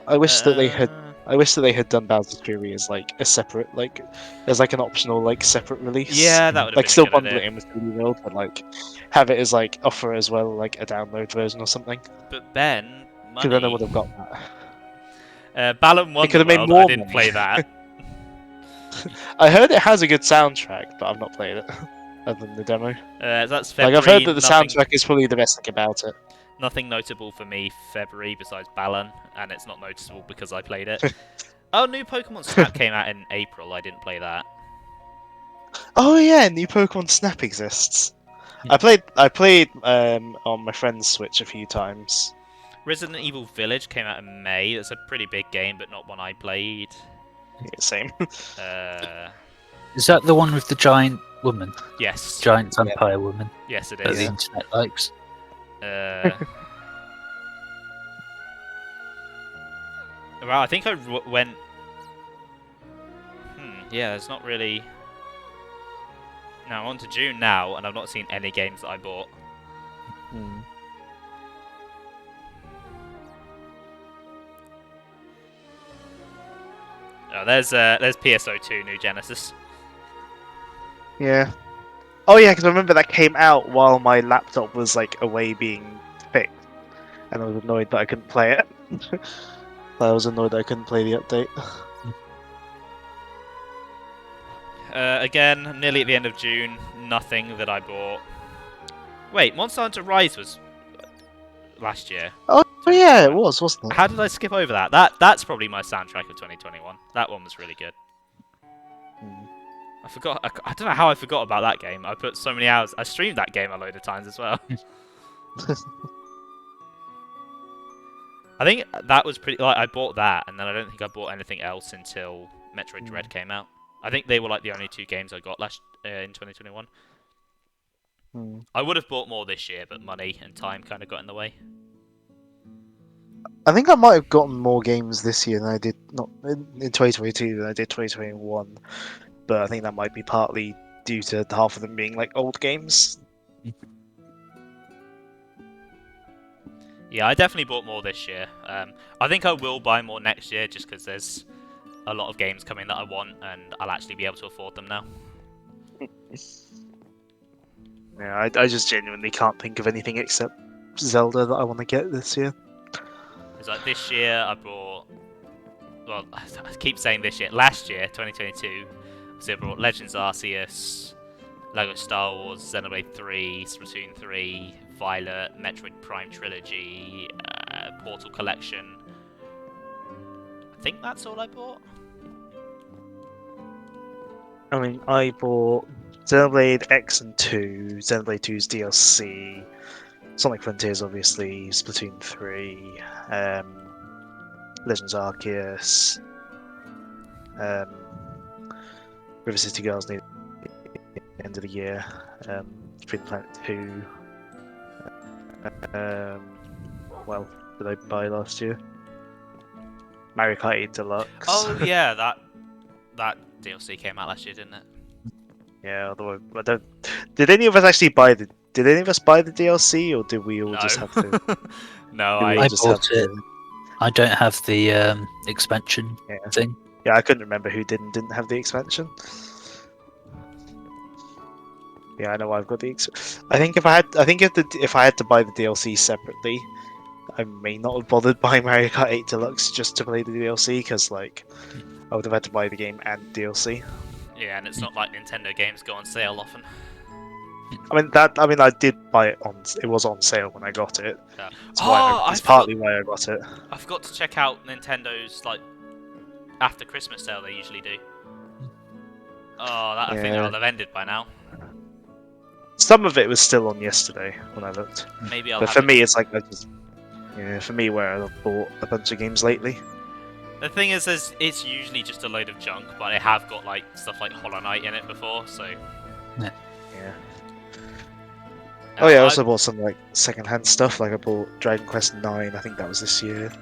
I wish that they had. Uh, I wish that they had done Bowser's Fury as like a separate, like as like an optional, like separate release. Yeah, that would have Like been still a good bundle idea. it in with 3D World, but like have it as like offer as well, like a download version or something. But Ben, Because then I would money. have got that. Balan won could the have made world. more I didn't money. play that. I heard it has a good soundtrack, but I've not played it other than the demo. That's February. Like I've heard that the nothing, soundtrack is probably the best thing about it. Nothing notable for me February besides Balan, and it's not noticeable because I played it. Oh, new Pokemon Snap came out in April. I didn't play that. Oh yeah, new Pokemon Snap exists. I played on my friend's Switch a few times. Resident Evil Village came out in May. It's a pretty big game, but not one I played. Yeah, same. Is that the one with the giant woman? Yes. Giant vampire woman Yes, it that the is. internet likes? Well, I think I went. Yeah, there's not really. No, I'm on to June now, and I've not seen any games that I bought. Hmm. Oh, there's PSO2 New Genesis. Yeah. Oh yeah, because I remember that came out while my laptop was like away being fixed, and I was annoyed that I couldn't play it. I was annoyed that I couldn't play the update. Again, nearly at the end of June, nothing that I bought. Wait, Monster Hunter Rise was last year. Oh yeah, it was, wasn't it? How did I skip over that? That's probably my soundtrack of 2021. That one was really good. I forgot. I don't know how I forgot about that game. I put so many hours. I streamed that game a load of times as well. I think that was pretty. Like, I bought that, and then I don't think I bought anything else until Metroid Dread came out. I think they were like the only 2 games I got last in 2021. I would have bought more this year, but money and time kind of got in the way. I think I might have gotten more games this year than I did not in 2022 than I did 2021, but I think that might be partly due to half of them being like old games. Yeah, I definitely bought more this year. I think I will buy more next year just because there's a lot of games coming that I want, and I'll actually be able to afford them now. Yeah, I just genuinely can't think of anything except Zelda that I want to get this year. It's like this year I bought. Well, I keep saying this year. Last year, 2022, so I bought Legends Arceus, Lego Star Wars, Xenoblade 3, Splatoon 3, Violet, Metroid Prime Trilogy, Portal Collection. I think that's all I bought. I mean, I bought Xenoblade X and 2, Xenoblade 2's DLC, Sonic Frontiers, obviously, Splatoon 3, Legends Arceus, River City Girls near the end of the year, Freedom Planet 2. Well, did I buy last year? Mario Kart 8 Deluxe. Oh yeah, that DLC came out last year, didn't it? Yeah, although I don't. Did any of us actually buy the? Did any of us buy the DLC, or did we all No. just have to? No, did we I all just bought have it. I don't have the expansion thing. Yeah, I couldn't remember who didn't have the expansion. Yeah, I know I've got the. I think if I had to buy the DLC separately, I may not have bothered buying Mario Kart 8 Deluxe just to play the DLC because like I would have had to buy the game and DLC. Yeah, and it's not like Nintendo games go on sale often. I mean, I did buy it on. It was on sale when I got it. Yeah. It's partly why I got it. I forgot to check out Nintendo's like after Christmas sale they usually do. Oh, I think that'll have ended by now. Some of it was still on yesterday when I looked. Maybe I'll. But for me, it's like for me, where I've bought a bunch of games lately. The thing is, it's usually just a load of junk, but I have got like stuff like Hollow Knight in it before, so. Yeah. Oh yeah, I also bought some like second-hand stuff. Like I bought Dragon Quest 9. I think that was this year.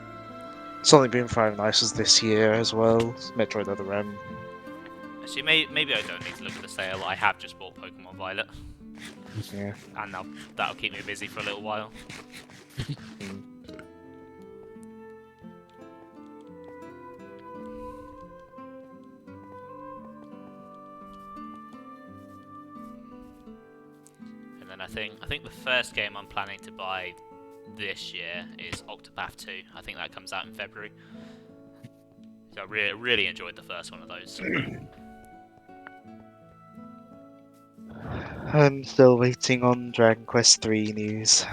Sonic Boom Fire and Ice was this year as well. Metroid Other M. Actually, maybe I don't need to look at the sale. I have just bought Pokemon Violet. Yeah. And that'll keep me busy for a little while. And then I think the first game I'm planning to buy this year is Octopath 2. I think that comes out in February. So I really enjoyed the first one of those. I'm still waiting on Dragon Quest 3 news.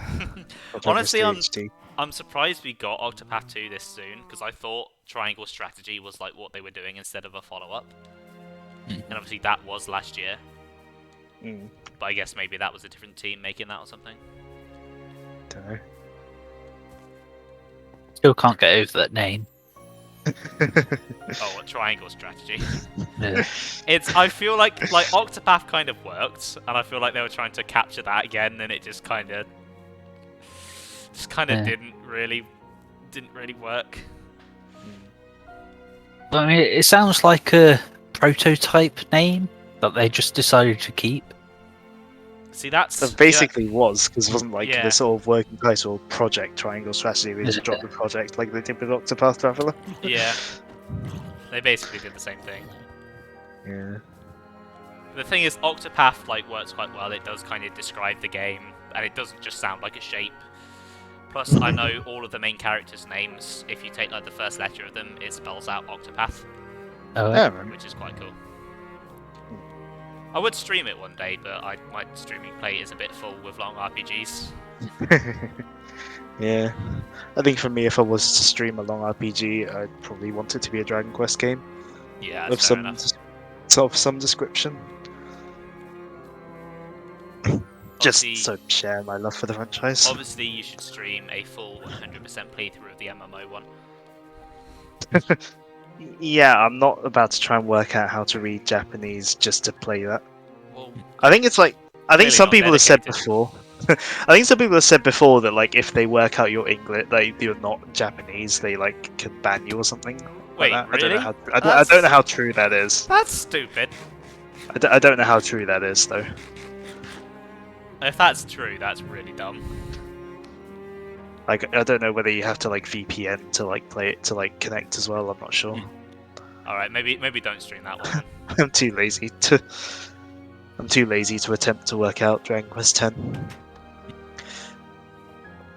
Honestly, I'm surprised we got Octopath 2 this soon, because I thought Triangle Strategy was like what they were doing instead of a follow-up. And obviously that was last year. But I guess maybe that was a different team making that or something. Don't know. Still can't get over that name. Oh, a Triangle Strategy. Yeah. I feel like Octopath kind of worked, and I feel like they were trying to capture that again, and it just kind of didn't really work. I mean, it sounds like a prototype name that they just decided to keep. See, that's It basically was, because it wasn't like the sort of working title Project Triangle Strategy. They just dropped the project like they did with Octopath Traveler. Yeah. They basically did the same thing. Yeah. The thing is, Octopath works quite well. It does kind of describe the game, and it doesn't just sound like a shape. Plus, I know all of the main characters' names. If you take the first letter of them, it spells out Octopath. Oh, yeah. Which is quite cool. I would stream it one day, but my streaming plate is a bit full with long RPGs. Yeah, I think for me, if I was to stream a long RPG, I'd probably want it to be a Dragon Quest game Yeah, with that's fair some enough. sort of some description. Just Obviously, to share my love for the franchise. obviously, you should stream a full 100% playthrough of the MMO one. Yeah, I'm not about to try and work out how to read Japanese just to play that. Well, I think it's like I think clearly some not people have said dedicated. before. I think some people have said before that like if they work out your English, like you're not Japanese, they like can ban you or something. Wait, like that. really? I don't know how true that is. That's stupid. I don't know how true that is though. If that's true, that's really dumb. Like I don't know whether you have to like VPN to like play it to like connect as well. I'm not sure. Alright, maybe don't stream that one then. I'm too lazy to attempt to work out Dragon Quest X.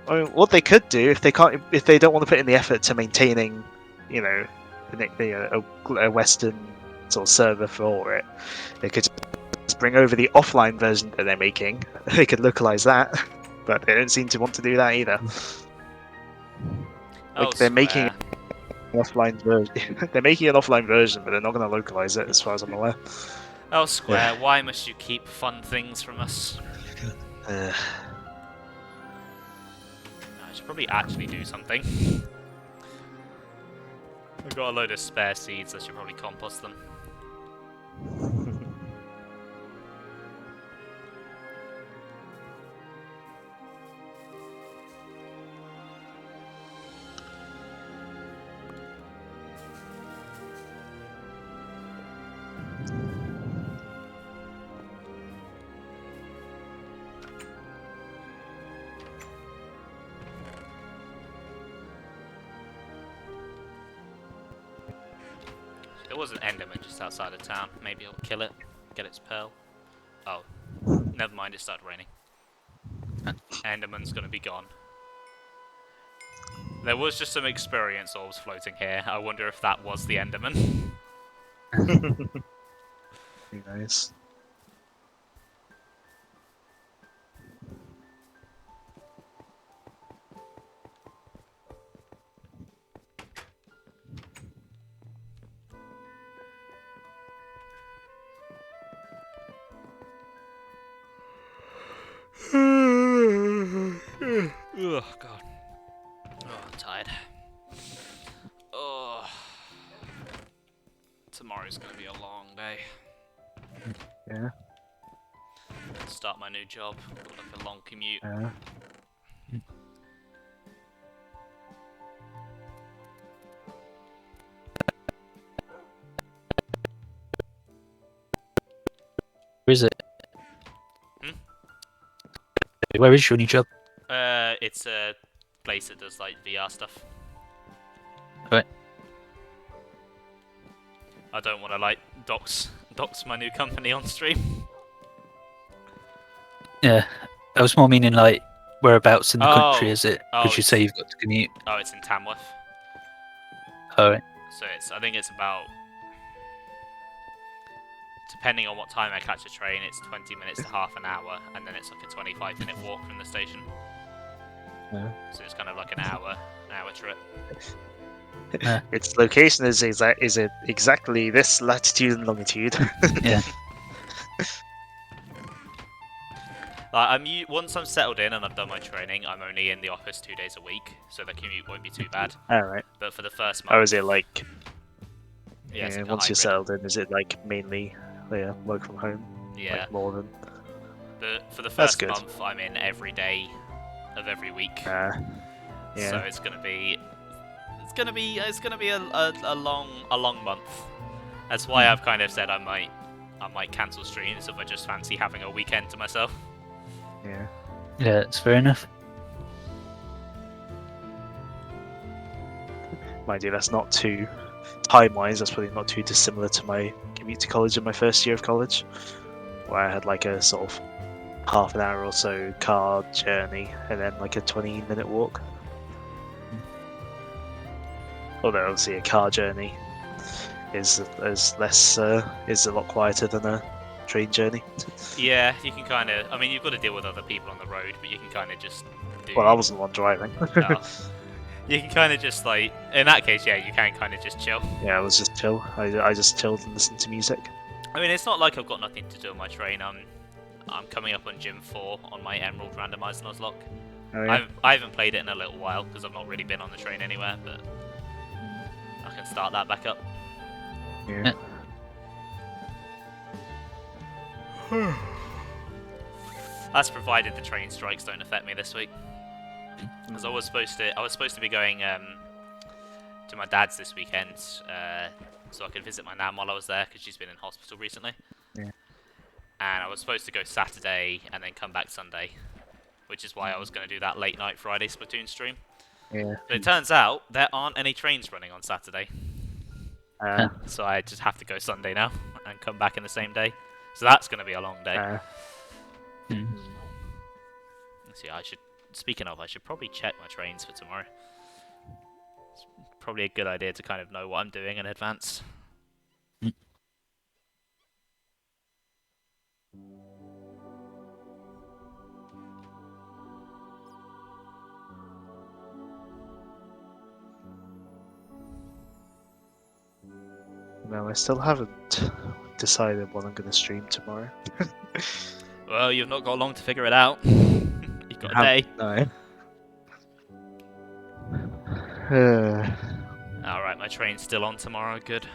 I mean, what they could do if they don't want to put in the effort to maintaining, you know, a Western sort of server for it, they could just bring over the offline version that they're making. They could localize that, but they don't seem to want to do that either. Like they're making an offline version. They're making an offline version, but they're not going to localize it, as far as I'm aware. Oh, Square, why must you keep fun things from us? I should probably actually do something. I've got a load of spare seeds, I should probably compost them. There was an Enderman just outside of town. Maybe I'll kill it, get its pearl. Oh, never mind, it started raining. Enderman's gonna be gone. There was just some experience orbs floating here. I wonder if that was the Enderman. Very nice. Oh god. Oh, I'm tired. Oh. Tomorrow's gonna be a long day. Yeah. Start my new job. Got like a long commute. Yeah. Where is it? Hmm? Where is your new job? It's a place that does like VR stuff. Right. I don't want to like dox my new company on stream. Yeah, I was more meaning like whereabouts in the country Oh. is it? Oh, Because you say you've got to commute. Oh, it's in Tamworth. Alright. So I think it's about, depending on what time I catch a train, it's 20 minutes to half an hour, and then it's like a 25-minute walk from the station. Yeah. So it's kind of like an hour trip. Its location is exactly this latitude and longitude. Yeah. Like once I'm settled in and I've done my training, I'm only in the office 2 days a week, so the commute won't be too bad. Alright. But for the first month, Oh, is it like? yeah, it's like a once you're hybrid. settled in, is it like mainly work from home? Yeah. Like more than. For the That's first good. month, I'm in every day of every week. Yeah. So it's gonna be a long month. That's why I've kind of said I might cancel streams if I just fancy having a weekend to myself. Yeah. Yeah, that's fair enough. Mind you, that's not too time-wise. That's probably not too dissimilar to my commute to college in my first year of college, where I had like a sort of half an hour or so car journey and then like a 20-minute walk. Although obviously a car journey is a lot quieter than train journey. Yeah, you can kind of. I mean, you've got to deal with other people on the road, but you can kind of just do. Well, I wasn't the one driving. Oh. You can kind of just like. In that case, yeah, you can kind of just chill. Yeah, I was just chill. I just chilled and listened to music. I mean, it's not like I've got nothing to do on my train. I'm coming up on Gym 4 on my Emerald Randomised Nuzlocke. Oh, yeah. I haven't played it in a little while because I've not really been on the train anywhere, but I can start that back up. Yeah. That's provided the train strikes don't affect me this week. Because I was supposed to be going to my dad's this weekend, so I could visit my nan while I was there because she's been in hospital recently. Yeah. And I was supposed to go Saturday and then come back Sunday, which is why I was going to do that late night Friday Splatoon stream. Yeah. But it turns out there aren't any trains running on Saturday, so I just have to go Sunday now and come back in the same day. So that's going to be a long day. See, speaking of, I should probably check my trains for tomorrow. It's probably a good idea to kind of know what I'm doing in advance. No, I still haven't decided what I'm going to stream tomorrow. Well, you've not got long to figure it out. You've got a day. No. Alright, my train's still on tomorrow, good.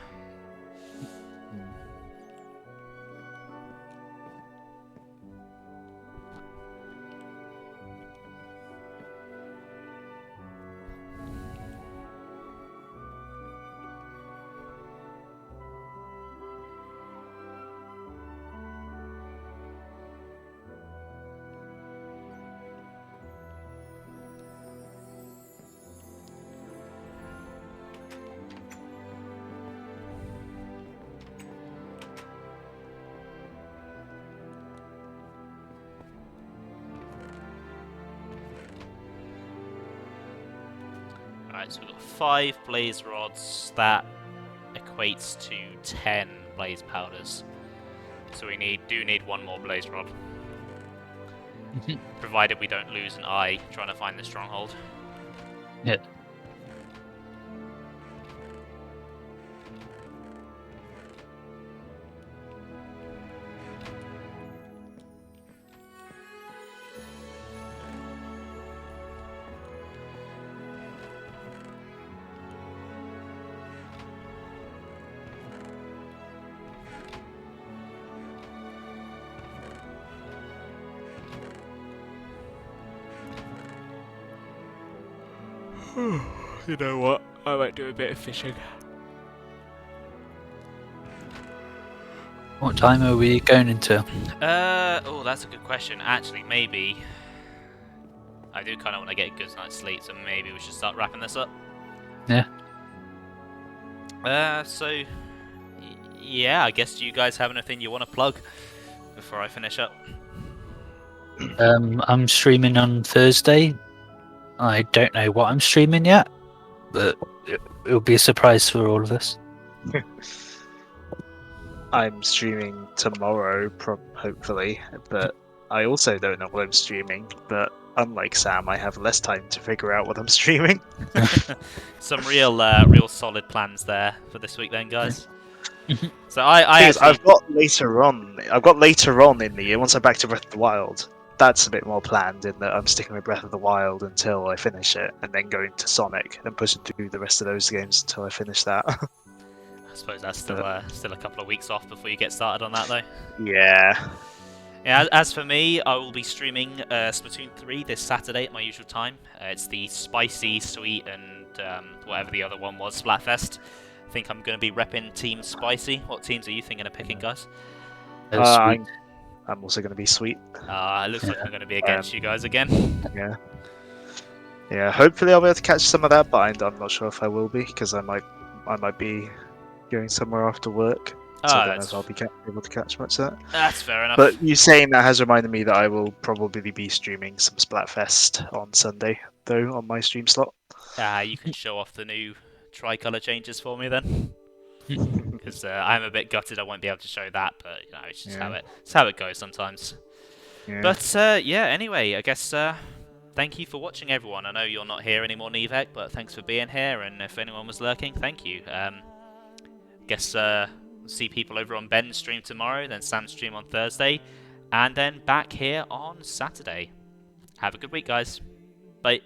Alright, so we've got 5 blaze rods, that equates to 10 blaze powders. So we do need 1 more blaze rod. Provided we don't lose an eye trying to find the stronghold. Yeah. You know what? I might do a bit of fishing. What time are we going into? Oh, that's a good question. Actually, maybe I do kind of want to get a good night's sleep, so maybe we should start wrapping this up. Yeah. Yeah, I guess, do you guys have anything you want to plug before I finish up? I'm streaming on Thursday. I don't know what I'm streaming yet, but it'll be a surprise for all of us. I'm streaming tomorrow, hopefully, but I also don't know what I'm streaming. But unlike Sam, I have less time to figure out what I'm streaming. Some real solid plans there for this week, then, guys. So I've got later on. I've got later on in the year once I'm back to Breath of the Wild. That's a bit more planned in that I'm sticking with Breath of the Wild until I finish it, and then going to Sonic and pushing through the rest of those games until I finish that. I suppose that's still a couple of weeks off before you get started on that, though. Yeah. Yeah. As for me, I will be streaming Splatoon 3 this Saturday at my usual time. It's the spicy, sweet, and whatever the other one was, Splatfest. I think I'm going to be repping Team Spicy. What teams are you thinking of picking, guys? I'm also going to be sweet. It looks like I'm going to be against you guys again. Yeah. Yeah. Hopefully, I'll be able to catch some of that, but I'm not sure if I will be because I might be going somewhere after work. So I don't know if I'll be able to catch much of that. That's fair enough. But you saying that has reminded me that I will probably be streaming some Splatfest on Sunday, though, on my stream slot. You can show off the new tricolour changes for me then. Because because I'm a bit gutted I won't be able to show that, but you know, it's just Yeah. it's how it goes sometimes. Yeah. But yeah, anyway, I guess thank you for watching, everyone. I know you're not here anymore, Nevek, but thanks for being here, and if anyone was lurking, thank you. Guess see people over on Ben's stream tomorrow, then Sam's stream on Thursday, and then back here on Saturday. Have a good week, guys. Bye.